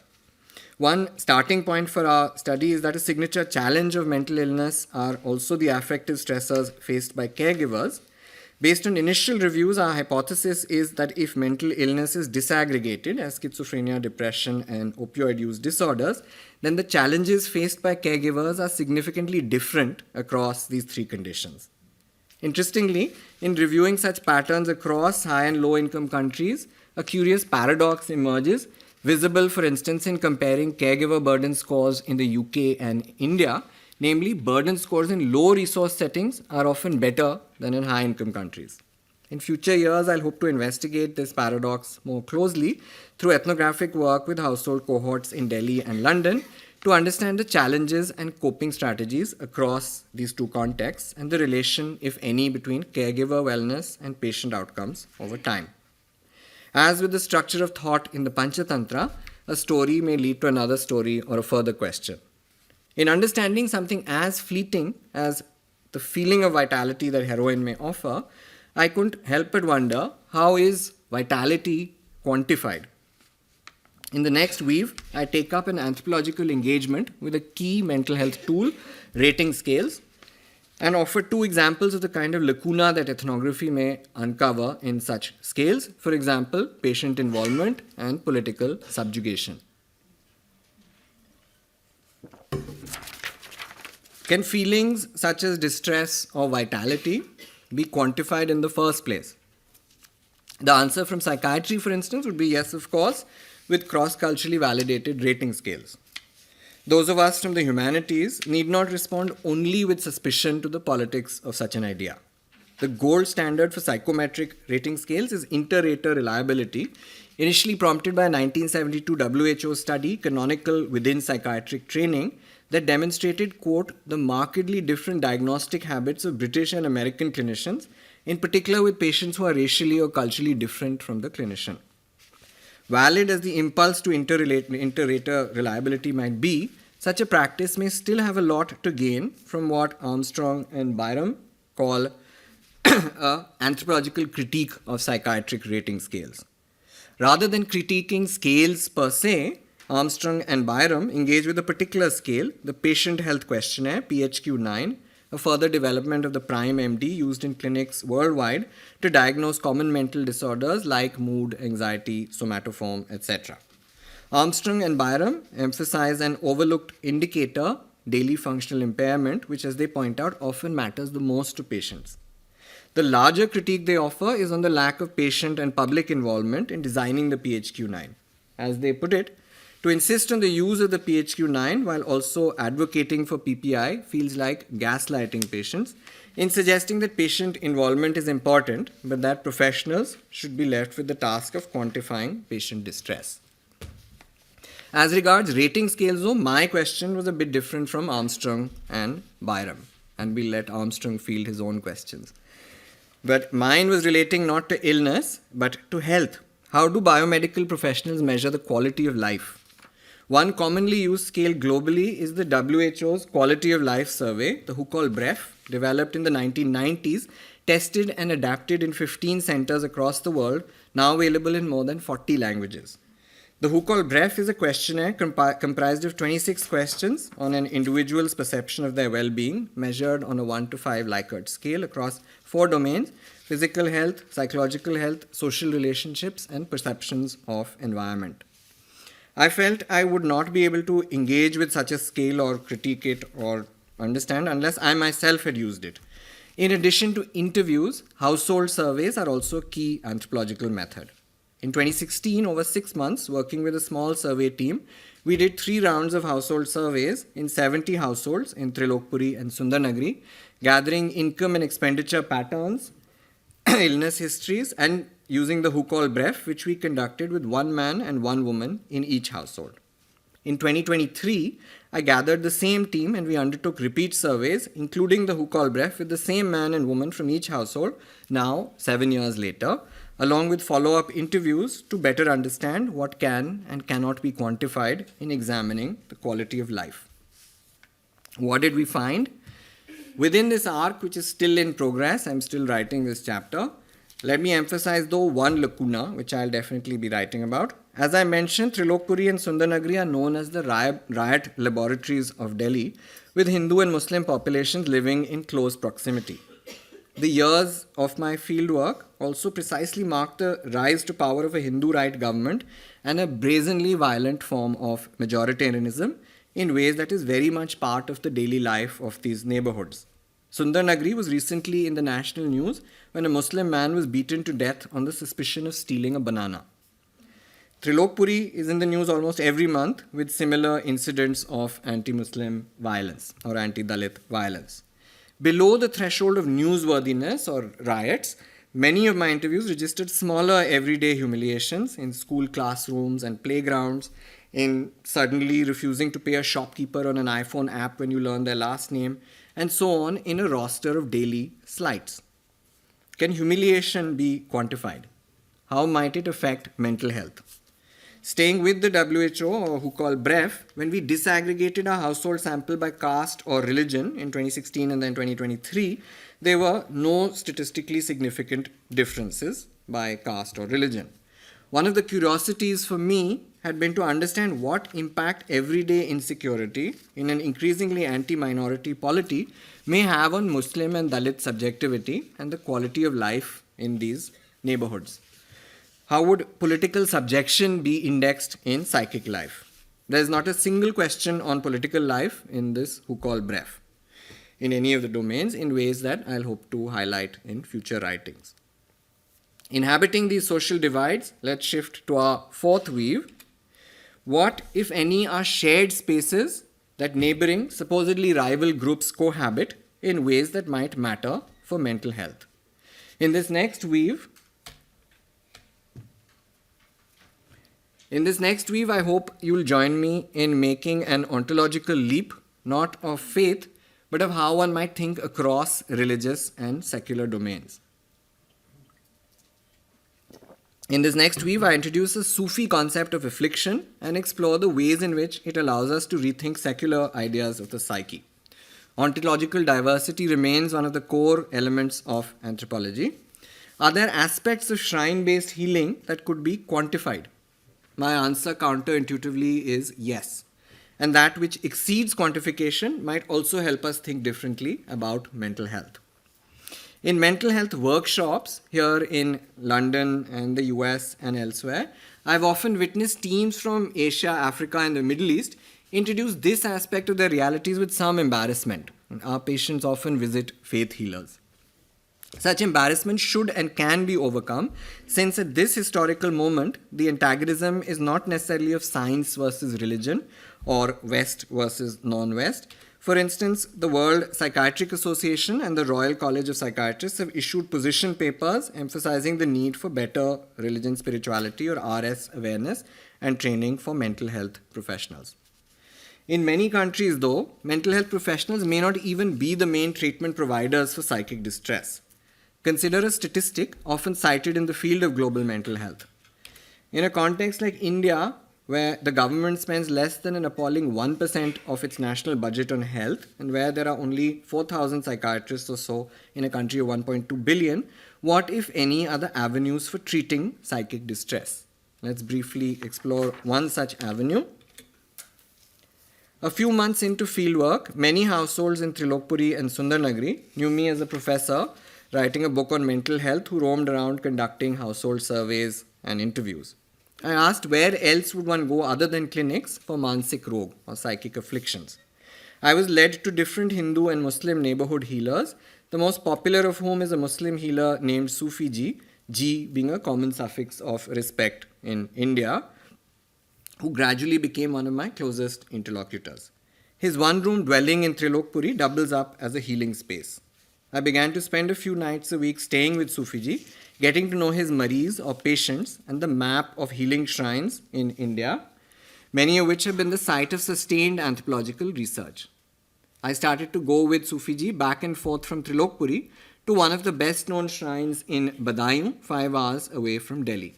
One starting point for our study is that a signature challenge of mental illness are also the affective stressors faced by caregivers. Based on initial reviews, our hypothesis is that if mental illness is disaggregated as schizophrenia, depression, and opioid use disorders, then the challenges faced by caregivers are significantly different across these three conditions. Interestingly, in reviewing such patterns across high and low income countries, a curious paradox emerges, visible, for instance, in comparing caregiver burden scores in the UK and India. Namely, burden scores in low resource settings are often better than in high income countries. In future years, I'll hope to investigate this paradox more closely through ethnographic work with household cohorts in Delhi and London to understand the challenges and coping strategies across these two contexts and the relation, if any, between caregiver wellness and patient outcomes over time. As with the structure of thought in the Panchatantra, a story may lead to another story or a further question. In understanding something as fleeting as the feeling of vitality that heroin may offer, I couldn't help but wonder, how is vitality quantified? In the next weave, I take up an anthropological engagement with a key mental health tool, rating scales, and offer two examples of the kind of lacuna that ethnography may uncover in such scales. For example, patient involvement and political subjugation. Can feelings such as distress or vitality be quantified in the first place? The answer from psychiatry, for instance, would be yes, of course, with cross-culturally validated rating scales. Those of us from the humanities need not respond only with suspicion to the politics of such an idea. The gold standard for psychometric rating scales is inter-rater reliability, initially prompted by a 1972 WHO study, canonical within psychiatric training, that demonstrated, quote, the markedly different diagnostic habits of British and American clinicians, in particular with patients who are racially or culturally different from the clinician. Valid as the impulse to inter-rater reliability might be, such a practice may still have a lot to gain from what Armstrong and Byram call an anthropological critique of psychiatric rating scales. Rather than critiquing scales per se, Armstrong and Byram engage with a particular scale, the Patient Health Questionnaire, PHQ-9, a further development of the PRIME MD used in clinics worldwide to diagnose common mental disorders like mood, anxiety, somatoform, etc. Armstrong and Byram emphasize an overlooked indicator, daily functional impairment, which, as they point out, often matters the most to patients. The larger critique they offer is on the lack of patient and public involvement in designing the PHQ-9. As they put it, to insist on the use of the PHQ-9 while also advocating for PPI feels like gaslighting patients in suggesting that patient involvement is important, but that professionals should be left with the task of quantifying patient distress. As regards rating scales, though, my question was a bit different from Armstrong and Byram, and we'll let Armstrong field his own questions. But mine was relating not to illness, but to health. How do biomedical professionals measure the quality of life? One commonly used scale globally is the WHO's Quality of Life Survey, the BREF, developed in the 1990s, tested and adapted in 15 centers across the world, now available in more than 40 languages. The BREF is a questionnaire comprised of 26 questions on an individual's perception of their well-being, measured on a 1 to 5 Likert scale across 4 domains: physical health, psychological health, social relationships, and perceptions of environment. I felt I would not be able to engage with such a scale or critique it or understand unless I myself had used it. In addition to interviews, household surveys are also a key anthropological method. In 2016, over 6 months, working with a small survey team, we did 3 rounds of household surveys in 70 households in Trilokpuri and Sundarnagari, gathering income and expenditure patterns, illness histories, and using the BREF, which we conducted with 1 man and 1 woman in each household. In 2023, I gathered the same team and we undertook repeat surveys, including the BREF, with the same man and woman from each household, now 7 years later, along with follow-up interviews to better understand what can and cannot be quantified in examining the quality of life. What did we find? Within this arc, which is still in progress, I'm still writing this chapter, let me emphasize, though, one lacuna, which I'll definitely be writing about. As I mentioned, Trilokpuri and Sundarnagari are known as the riot laboratories of Delhi, with Hindu and Muslim populations living in close proximity. The years of my fieldwork also precisely marked the rise to power of a Hindu right government and a brazenly violent form of majoritarianism in ways that is very much part of the daily life of these neighborhoods. Sundarnagari was recently in the national news when a Muslim man was beaten to death on the suspicion of stealing a banana. Trilokpuri is in the news almost every month with similar incidents of anti-Muslim violence or anti-Dalit violence. Below the threshold of newsworthiness or riots, many of my interviews registered smaller everyday humiliations in school classrooms and playgrounds, in suddenly refusing to pay a shopkeeper on an iPhone app when you learn their last name, and so on in a roster of daily slights. Can humiliation be quantified? How might it affect mental health? Staying with the WHO or BREF, when we disaggregated our household sample by caste or religion in 2016 and then 2023, there were no statistically significant differences by caste or religion. One of the curiosities for me had been to understand what impact everyday insecurity in an increasingly anti-minority polity may have on Muslim and Dalit subjectivity and the quality of life in these neighborhoods. How would political subjection be indexed in psychic life? There is not a single question on political life in this BREF, in any of the domains, in ways that I'll hope to highlight in future writings. Inhabiting these social divides, let's shift to our fourth weave. What, if any, are shared spaces that neighboring, supposedly rival groups cohabit in ways that might matter for mental health? In this next weave, I hope you'll join me in making an ontological leap, not of faith, but of how one might think across religious and secular domains. In this next weave, I introduce a Sufi concept of affliction and explore the ways in which it allows us to rethink secular ideas of the psyche. Ontological diversity remains one of the core elements of anthropology. Are there aspects of shrine-based healing that could be quantified? My answer counterintuitively is yes. And that which exceeds quantification might also help us think differently about mental health. In mental health workshops here in London and the US and elsewhere, I've often witnessed teams from Asia, Africa, and the Middle East introduce this aspect of their realities with some embarrassment. Our patients often visit faith healers. Such embarrassment should and can be overcome, since at this historical moment, the antagonism is not necessarily of science versus religion or West versus non-West. For instance, the World Psychiatric Association and the Royal College of Psychiatrists have issued position papers emphasizing the need for better religion, spirituality, or RS awareness and training for mental health professionals. In many countries, though, mental health professionals may not even be the main treatment providers for psychic distress. Consider a statistic often cited in the field of global mental health. In a context like India, where the government spends less than an appalling 1% of its national budget on health, and where there are only 4,000 psychiatrists or so in a country of 1.2 billion, what, if any, are the avenues for treating psychic distress? Let's briefly explore one such avenue. A few months into fieldwork, many households in Trilokpuri and Sundarnagari knew me as a professor writing a book on mental health who roamed around conducting household surveys and interviews. I asked where else would one go other than clinics for mansik rog or psychic afflictions. I was led to different Hindu and Muslim neighborhood healers, the most popular of whom is a Muslim healer named Sufi ji being a common suffix of respect in India, who gradually became one of my closest interlocutors. His one-room dwelling in Trilokpuri doubles up as a healing space. I began to spend a few nights a week staying with Sufi ji, getting to know his maris or patients and the map of healing shrines in India, many of which have been the site of sustained anthropological research. I started to go with Sufi ji back and forth from Trilokpuri to one of the best-known shrines in Badaयूं, 5 hours away from Delhi.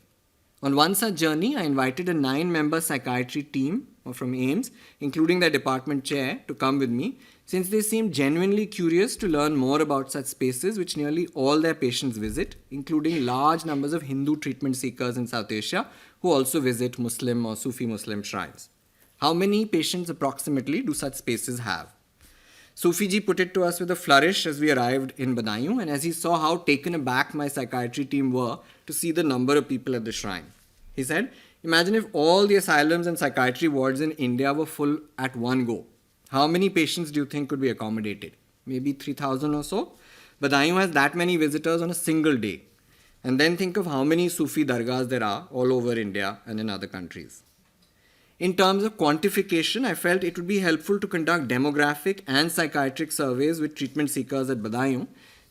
On one such journey, I invited a 9-member psychiatry team from AIIMS, including their department chair, to come with me, since they seemed genuinely curious to learn more about such spaces which nearly all their patients visit, including large numbers of Hindu treatment seekers in South Asia who also visit Muslim or Sufi Muslim shrines. How many patients approximately do such spaces have? Sufi ji put it to us with a flourish as we arrived in Badaयूं, and as he saw how taken aback my psychiatry team were to see the number of people at the shrine. He said, imagine if all the asylums and psychiatry wards in India were full at one go. How many patients do you think could be accommodated? Maybe 3,000 or so? Badaयूं has that many visitors on a single day. And then think of how many Sufi dargahs there are all over India and in other countries. In terms of quantification, I felt it would be helpful to conduct demographic and psychiatric surveys with treatment seekers at Badaयूं,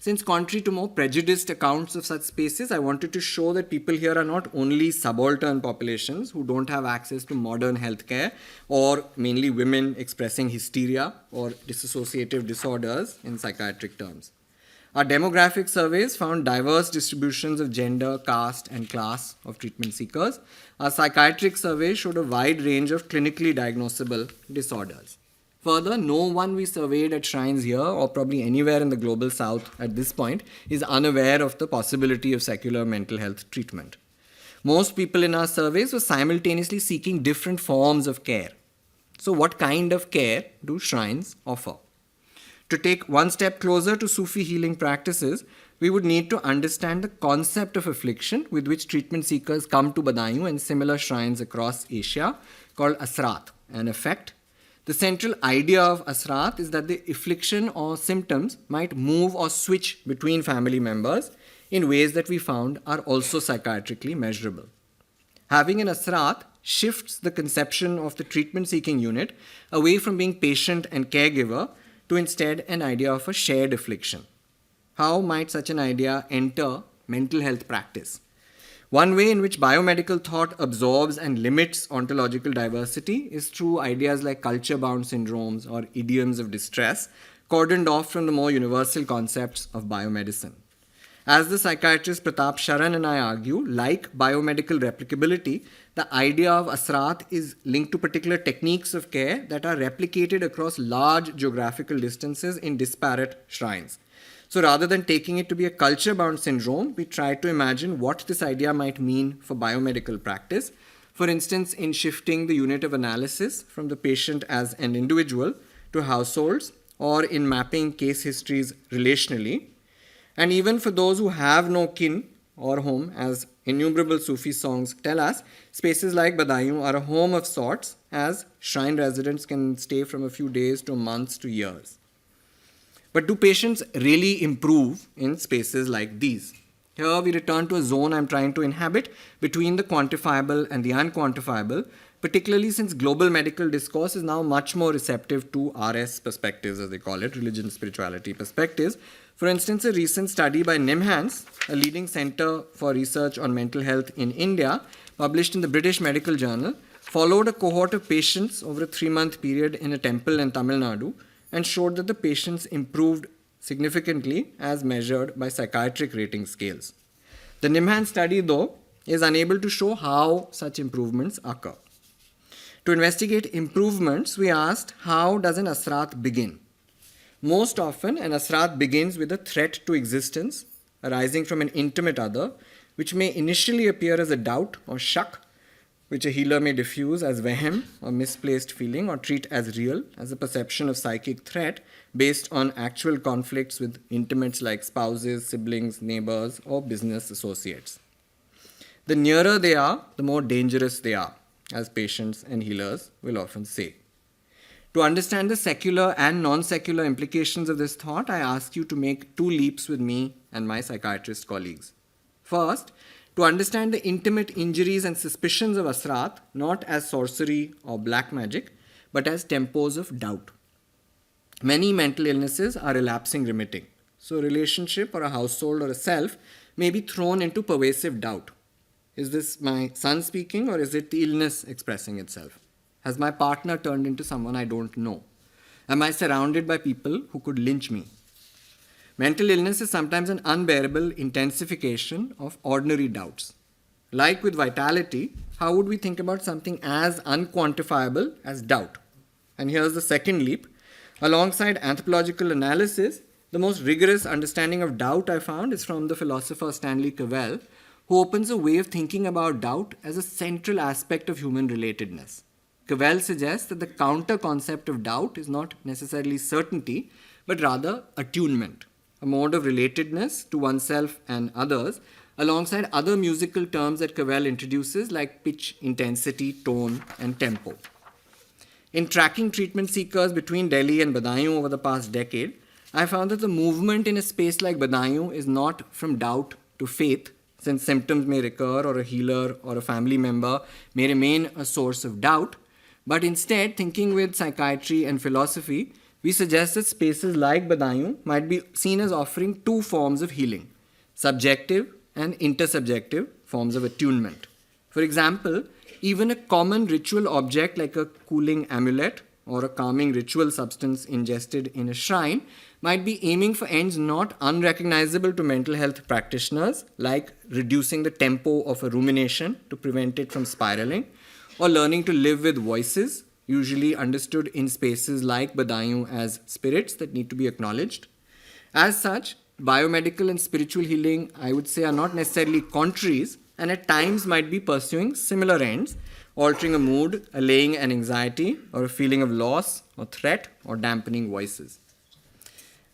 since contrary to more prejudiced accounts of such spaces, I wanted to show that people here are not only subaltern populations who don't have access to modern healthcare, or mainly women expressing hysteria or dissociative disorders in psychiatric terms. Our demographic surveys found diverse distributions of gender, caste, and class of treatment seekers. Our psychiatric survey showed a wide range of clinically diagnosable disorders. Further, no one we surveyed at shrines here, or probably anywhere in the global south at this point, is unaware of the possibility of secular mental health treatment. Most people in our surveys were simultaneously seeking different forms of care. So what kind of care do shrines offer? To take one step closer to Sufi healing practices, we would need to understand the concept of affliction with which treatment seekers come to Badaयूं and similar shrines across Asia, called asrat, an effect. The central idea of asrat is that the affliction or symptoms might move or switch between family members in ways that we found are also psychiatrically measurable. Having an asrat shifts the conception of the treatment-seeking unit away from being patient and caregiver to instead an idea of a shared affliction. How might such an idea enter mental health practice? One way in which biomedical thought absorbs and limits ontological diversity is through ideas like culture-bound syndromes or idioms of distress, cordoned off from the more universal concepts of biomedicine. As the psychiatrist Pratap Sharan and I argue, like biomedical replicability, the idea of asrat is linked to particular techniques of care that are replicated across large geographical distances in disparate shrines. So rather than taking it to be a culture-bound syndrome, we try to imagine what this idea might mean for biomedical practice. For instance, in shifting the unit of analysis from the patient as an individual to households, or in mapping case histories relationally. And even for those who have no kin or home, as innumerable Sufi songs tell us, spaces like Badaयूं are a home of sorts, as shrine residents can stay from a few days to months to years. But do patients really improve in spaces like these? Here we return to a zone I'm trying to inhabit between the quantifiable and the unquantifiable, particularly since global medical discourse is now much more receptive to RS perspectives, as they call it, religion, spirituality perspectives. For instance, a recent study by NIMHANS, a leading center for research on mental health in India, published in the British Medical Journal, followed a cohort of patients over a 3-month period in a temple in Tamil Nadu and showed that the patients improved significantly as measured by psychiatric rating scales. The NIMHANS study, though, is unable to show how such improvements occur. To investigate improvements, we asked, how does an asrat begin? Most often, an asrat begins with a threat to existence arising from an intimate other, which may initially appear as a doubt or shak, which a healer may diffuse as vehem or misplaced feeling, or treat as real, as a perception of psychic threat based on actual conflicts with intimates like spouses, siblings, neighbors, or business associates. The nearer they are, the more dangerous they are, as patients and healers will often say. To understand the secular and non-secular implications of this thought, I ask you to make two leaps with me and my psychiatrist colleagues. First, to understand the intimate injuries and suspicions of asrat, not as sorcery or black magic, but as tempos of doubt. Many mental illnesses are relapsing remitting. So a relationship or a household or a self may be thrown into pervasive doubt. Is this my son speaking, or is it the illness expressing itself? Has my partner turned into someone I don't know? Am I surrounded by people who could lynch me? Mental illness is sometimes an unbearable intensification of ordinary doubts. Like with vitality, how would we think about something as unquantifiable as doubt? And here's the second leap. Alongside anthropological analysis, the most rigorous understanding of doubt I found is from the philosopher Stanley Cavell, who opens a way of thinking about doubt as a central aspect of human relatedness. Cavell suggests that the counter concept of doubt is not necessarily certainty, but rather attunement, a mode of relatedness to oneself and others, alongside other musical terms that Cavell introduces like pitch, intensity, tone, and tempo. In tracking treatment seekers between Delhi and Badaयूं over the past decade, I found that the movement in a space like Badaयूं is not from doubt to faith, since symptoms may recur or a healer or a family member may remain a source of doubt, but instead, thinking with psychiatry and philosophy, we suggest that spaces like Badaयूं might be seen as offering two forms of healing, subjective and intersubjective forms of attunement. For example, even a common ritual object like a cooling amulet or a calming ritual substance ingested in a shrine might be aiming for ends not unrecognizable to mental health practitioners, like reducing the tempo of a rumination to prevent it from spiraling, or learning to live with voices, usually understood in spaces like Badaयूं as spirits that need to be acknowledged. As such, biomedical and spiritual healing, I would say, are not necessarily contraries, and at times might be pursuing similar ends, altering a mood, allaying an anxiety, or a feeling of loss or threat, or dampening voices.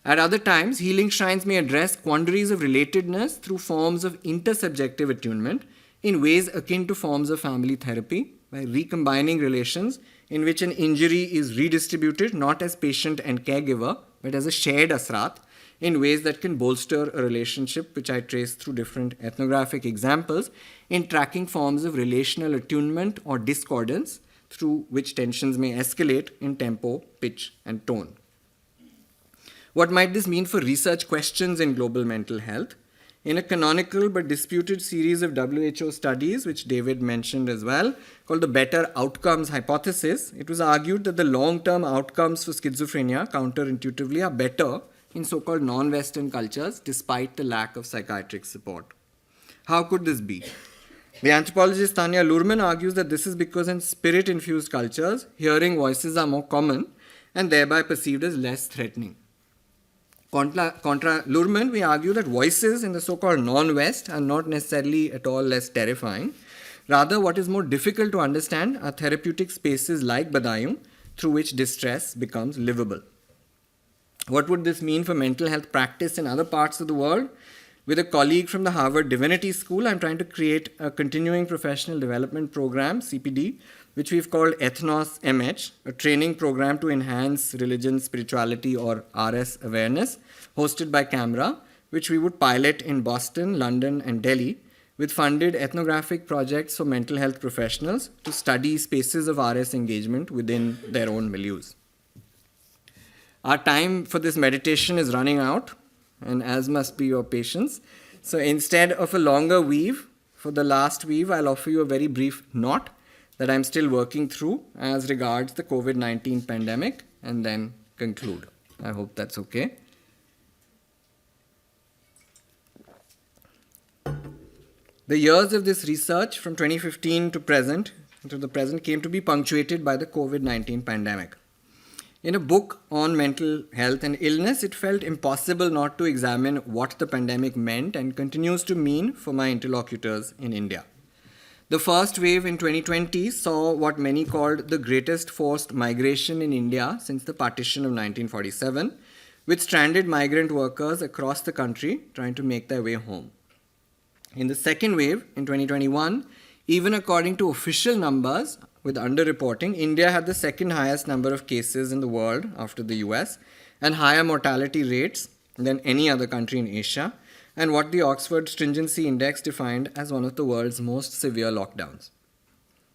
At other times, healing shrines may address quandaries of relatedness through forms of intersubjective attunement in ways akin to forms of family therapy, by recombining relations in which an injury is redistributed not as patient and caregiver, but as a shared asrat, in ways that can bolster a relationship, which I trace through different ethnographic examples in tracking forms of relational attunement or discordance through which tensions may escalate in tempo, pitch, and tone. What might this mean for research questions in global mental health? In a canonical but disputed series of WHO studies, which David mentioned as well, called the Better Outcomes Hypothesis, it was argued that the long-term outcomes for schizophrenia, counterintuitively, are better in so-called non-Western cultures, despite the lack of psychiatric support. How could this be? The anthropologist Tanya Luhrmann argues that this is because in spirit-infused cultures, hearing voices are more common and thereby perceived as less threatening. Contra Luhrmann, we argue that voices in the so-called non-West are not necessarily at all less terrifying. Rather, what is more difficult to understand are therapeutic spaces like Badaयूं, through which distress becomes livable. What would this mean for mental health practice in other parts of the world? With a colleague from the Harvard Divinity School, I'm trying to create a continuing professional development program, CPD, which we've called Ethnos MH, a training program to enhance religion, spirituality, or RS awareness, hosted by CAMHRA, which we would pilot in Boston, London, and Delhi, with funded ethnographic projects for mental health professionals to study spaces of RS engagement within their own milieus. Our time for this meditation is running out, and as must be your patience. So instead of a longer weave, for the last weave, I'll offer you a very brief knot that I'm still working through as regards the COVID-19 pandemic, and then conclude. I hope that's okay. The years of this research from 2015 to present until the present came to be punctuated by the COVID-19 pandemic. In a book on mental health and illness, it felt impossible not to examine what the pandemic meant and continues to mean for my interlocutors in India. The first wave in 2020 saw what many called the greatest forced migration in India since the partition of 1947, with stranded migrant workers across the country trying to make their way home. In the second wave in 2021, even according to official numbers, with underreporting, India had the second highest number of cases in the world after the US and higher mortality rates than any other country in Asia, and what the Oxford Stringency Index defined as one of the world's most severe lockdowns.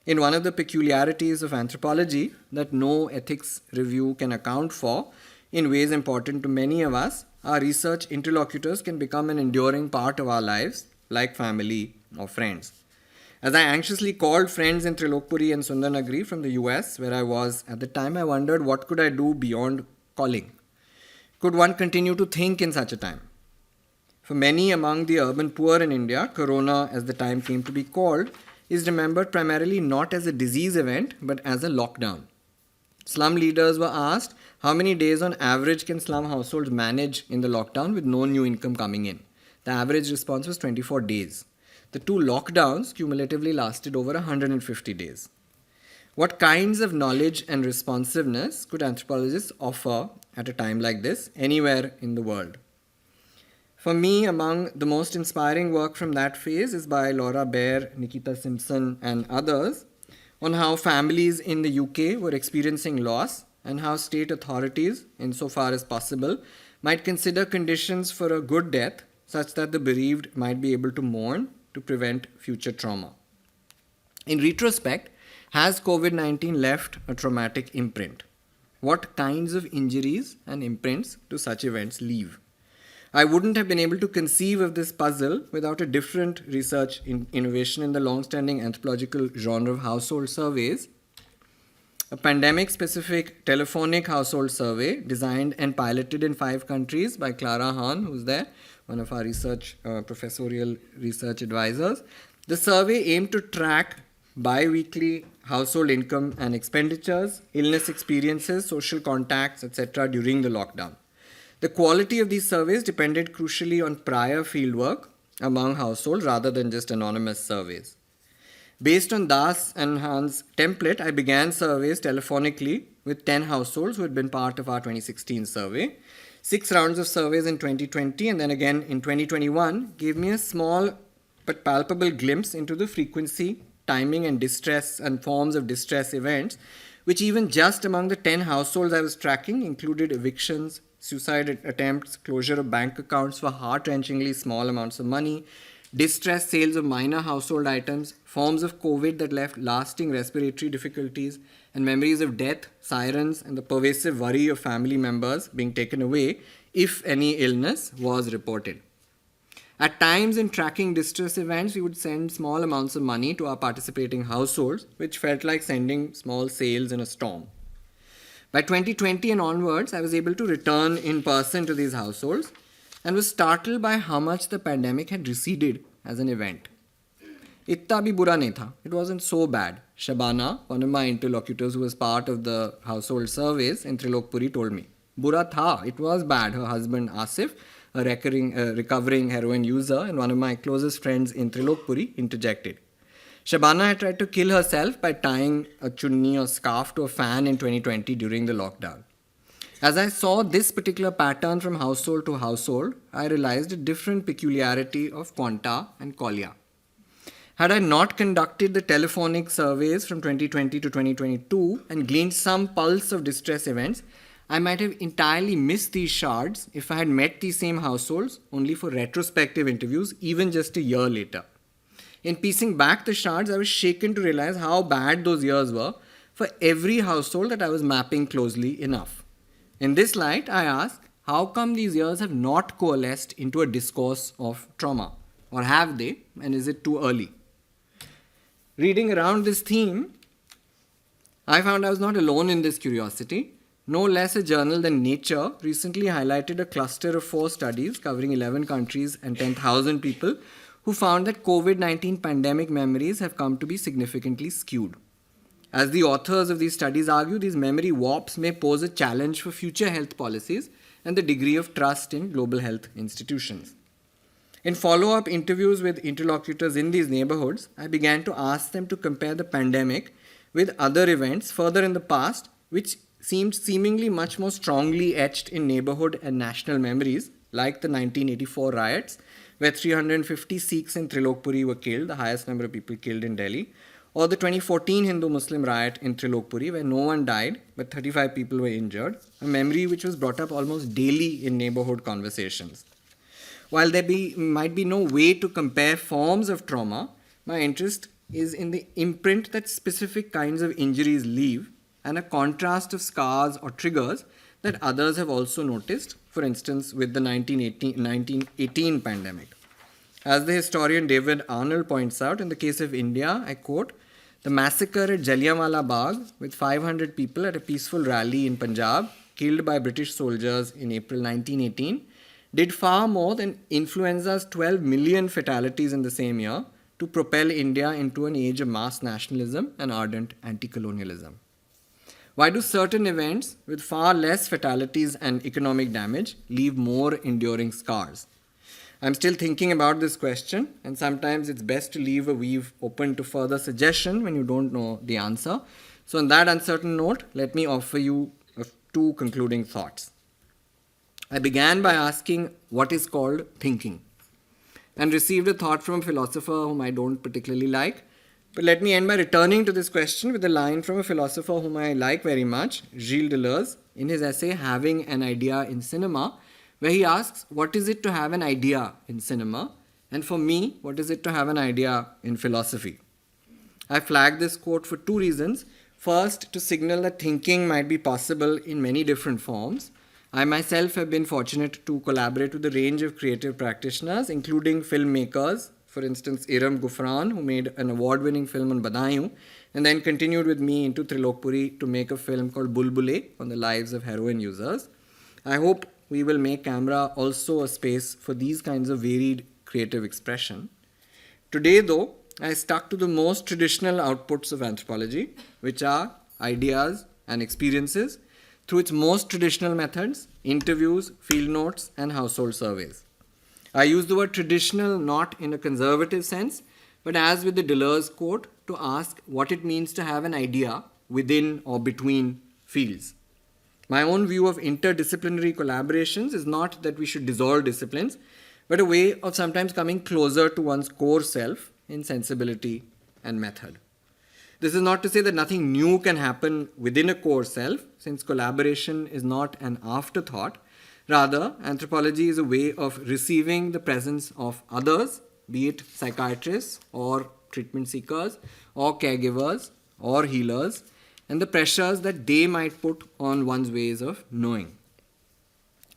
In one of the peculiarities of anthropology that no ethics review can account for, in ways important to many of us, our research interlocutors can become an enduring part of our lives, like family or friends. As I anxiously called friends in Trilokpuri and Sundarnagari from the US, where I was at the time, I wondered what could I do beyond calling. Could one continue to think in such a time? For many among the urban poor in India, Corona, as the time came to be called, is remembered primarily not as a disease event, but as a lockdown. Slum leaders were asked how many days on average can slum households manage in the lockdown with no new income coming in. The average response was 24 days. The two lockdowns cumulatively lasted over 150 days. What kinds of knowledge and responsiveness could anthropologists offer at a time like this anywhere in the world? For me, among the most inspiring work from that phase is by Laura Baer, Nikita Simpson, and others on how families in the UK were experiencing loss and how state authorities, insofar as possible, might consider conditions for a good death such that the bereaved might be able to mourn to prevent future trauma. In retrospect, has COVID-19 left a traumatic imprint? What kinds of injuries and imprints do such events leave? I wouldn't have been able to conceive of this puzzle without a different research innovation in the long-standing anthropological genre of household surveys. A pandemic-specific telephonic household survey designed and piloted in 5 countries by Clara Hahn, who's there, one of our professorial research advisors. The survey aimed to track bi-weekly household income and expenditures, illness experiences, social contacts, etc. during the lockdown. The quality of these surveys depended crucially on prior fieldwork among households rather than just anonymous surveys. Based on Das and Hahn's template, I began surveys telephonically with 10 households who had been part of our 2016 survey. 6 rounds of surveys in 2020 and then again in 2021 gave me a small but palpable glimpse into the frequency, timing and distress and forms of distress events, which even just among the 10 households I was tracking included evictions, suicide attempts, closure of bank accounts for heart-wrenchingly small amounts of money, distress sales of minor household items, forms of COVID that left lasting respiratory difficulties, and memories of death, sirens, and the pervasive worry of family members being taken away if any illness was reported. At times in tracking distress events, we would send small amounts of money to our participating households, which felt like sending small sails in a storm. By 2020 and onwards, I was able to return in person to these households and was startled by how much the pandemic had receded as an event. Itta bhi bura nahi tha. It wasn't so bad. Shabana, one of my interlocutors who was part of the household surveys in Trilokpuri, told me. Bura tha. It was bad. Her husband Asif, a recovering heroin user and one of my closest friends in Trilokpuri, interjected. Shabana had tried to kill herself by tying a chunni or scarf to a fan in 2020 during the lockdown. As I saw this particular pattern from household to household, I realized a different peculiarity of quanta and qualia. Had I not conducted the telephonic surveys from 2020 to 2022 and gleaned some pulse of distress events, I might have entirely missed these shards if I had met these same households only for retrospective interviews, even just a year later. In piecing back the shards, I was shaken to realize how bad those years were for every household that I was mapping closely enough. In this light, I ask, how come these years have not coalesced into a discourse of trauma? Or have they? And is it too early? Reading around this theme, I found I was not alone in this curiosity. No less a journal than Nature recently highlighted a cluster of 4 studies covering 11 countries and 10,000 people who found that COVID-19 pandemic memories have come to be significantly skewed. As the authors of these studies argue, these memory warps may pose a challenge for future health policies and the degree of trust in global health institutions. In follow-up interviews with interlocutors in these neighborhoods, I began to ask them to compare the pandemic with other events further in the past, which seemed seemingly much more strongly etched in neighborhood and national memories, like the 1984 riots, where 350 Sikhs in Trilokpuri were killed, the highest number of people killed in Delhi, or the 2014 Hindu-Muslim riot in Trilokpuri, where no one died, but 35 people were injured, a memory which was brought up almost daily in neighborhood conversations. While there might be no way to compare forms of trauma, my interest is in the imprint that specific kinds of injuries leave and a contrast of scars or triggers that others have also noticed, for instance, with the 1918 pandemic. As the historian David Arnold points out, in the case of India, I quote, "The massacre at Jallianwala Bagh, with 500 people at a peaceful rally in Punjab, killed by British soldiers in April 1918, did far more than influenza's 12 million fatalities in the same year to propel India into an age of mass nationalism and ardent anti-colonialism." Why do certain events with far less fatalities and economic damage leave more enduring scars? I'm still thinking about this question, and sometimes it's best to leave a weave open to further suggestion when you don't know the answer. So on that uncertain note, let me offer you two concluding thoughts. I began by asking what is called thinking, and received a thought from a philosopher whom I don't particularly like. But let me end by returning to this question with a line from a philosopher whom I like very much, Gilles Deleuze, in his essay Having an Idea in Cinema, where he asks, what is it to have an idea in cinema? And for me, what is it to have an idea in philosophy? I flagged this quote for two reasons. First, to signal that thinking might be possible in many different forms. I myself have been fortunate to collaborate with a range of creative practitioners, including filmmakers, for instance, Iram Gufran, who made an award-winning film on Badaयूं, and then continued with me into Trilokpuri to make a film called Bulbule on the lives of heroin users. I hope we will make CAMHRA also a space for these kinds of varied creative expression. Today, though, I stuck to the most traditional outputs of anthropology, which are ideas and experiences, through its most traditional methods, interviews, field notes, and household surveys. I use the word traditional not in a conservative sense, but as with the Deleuze quote, to ask what it means to have an idea within or between fields. My own view of interdisciplinary collaborations is not that we should dissolve disciplines, but a way of sometimes coming closer to one's core self in sensibility and method. This is not to say that nothing new can happen within a core self, since collaboration is not an afterthought. Rather, anthropology is a way of receiving the presence of others, be it psychiatrists or treatment seekers or caregivers or healers, and the pressures that they might put on one's ways of knowing.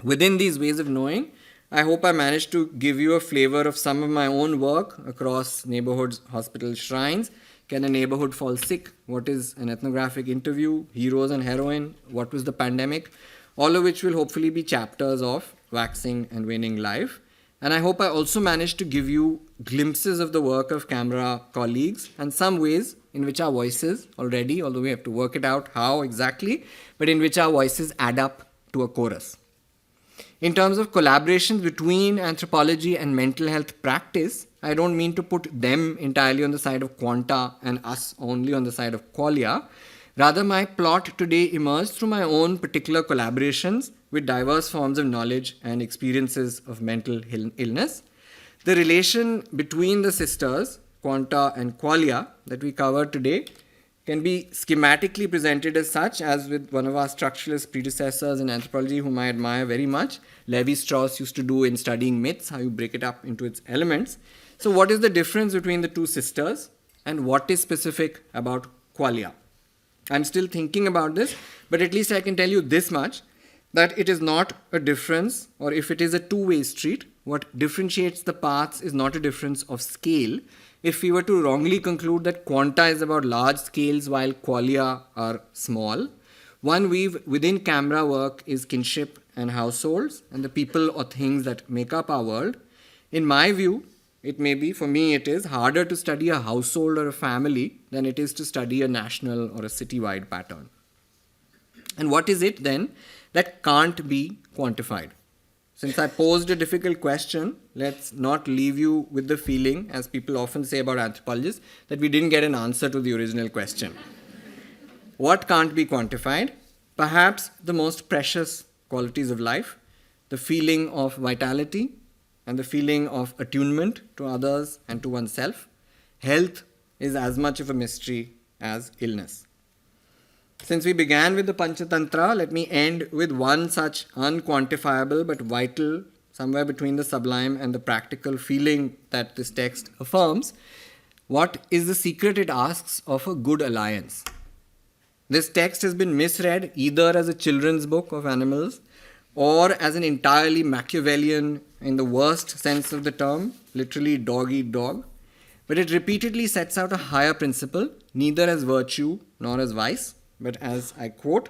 Within these ways of knowing, I hope I managed to give you a flavor of some of my own work across neighborhoods, hospitals, shrines. Can a neighborhood fall sick? What is an ethnographic interview? Heroes and heroin? What was the pandemic? All of which will hopefully be chapters of Waxing and Waning Life. And I hope I also managed to give you glimpses of the work of CAMHRA colleagues and some ways in which our voices already, although we have to work it out how exactly, but in which our voices add up to a chorus. In terms of collaborations between anthropology and mental health practice, I don't mean to put them entirely on the side of quanta and us only on the side of qualia. Rather, my plot today emerged through my own particular collaborations with diverse forms of knowledge and experiences of mental illness. The relation between the sisters, quanta and qualia, that we covered today can be schematically presented as such, as with one of our structuralist predecessors in anthropology whom I admire very much, Levi-Strauss used to do in studying myths, how you break it up into its elements. So what is the difference between the two sisters and what is specific about qualia? I'm still thinking about this, but at least I can tell you this much, that it is not a difference, or if it is a two-way street, what differentiates the paths is not a difference of scale. If we were to wrongly conclude that quanta is about large scales while qualia are small, one weave within CAMHRA work is kinship and households and the people or things that make up our world. In my view, it may be, for me it is, harder to study a household or a family than it is to study a national or a city-wide pattern. And what is it then that can't be quantified? Since I posed a difficult question, let's not leave you with the feeling, as people often say about anthropologists, that we didn't get an answer to the original question. What can't be quantified? Perhaps the most precious qualities of life, the feeling of vitality and the feeling of attunement to others and to oneself. Health is as much of a mystery as illness. Since we began with the Panchatantra, let me end with one such unquantifiable but vital, somewhere between the sublime and the practical feeling that this text affirms. What is the secret it asks of a good alliance? This text has been misread either as a children's book of animals or as an entirely Machiavellian, in the worst sense of the term, literally dog eat dog. But it repeatedly sets out a higher principle, neither as virtue nor as vice, but as, I quote,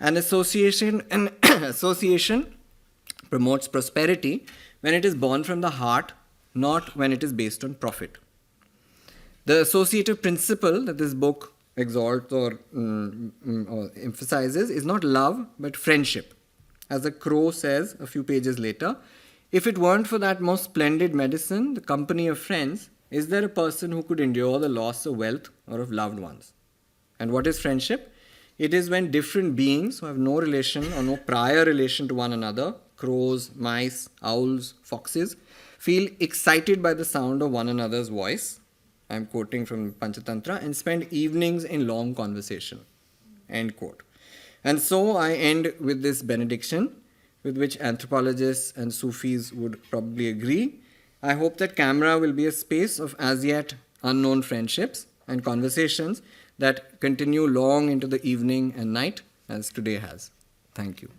an association promotes prosperity when it is born from the heart, not when it is based on profit. The associative principle that this book exalts or emphasizes is not love, but friendship. As the crow says a few pages later, if it weren't for that most splendid medicine, the company of friends, is there a person who could endure the loss of wealth or of loved ones? And what is friendship? It is when different beings who have no relation or no prior relation to one another, crows, mice, owls, foxes, feel excited by the sound of one another's voice, I'm quoting from Panchatantra, and spend evenings in long conversation, end quote. And so I end with this benediction, with which anthropologists and Sufis would probably agree. I hope that CAMHRA will be a space of as yet unknown friendships and conversations that continue long into the evening and night, as today has. Thank you.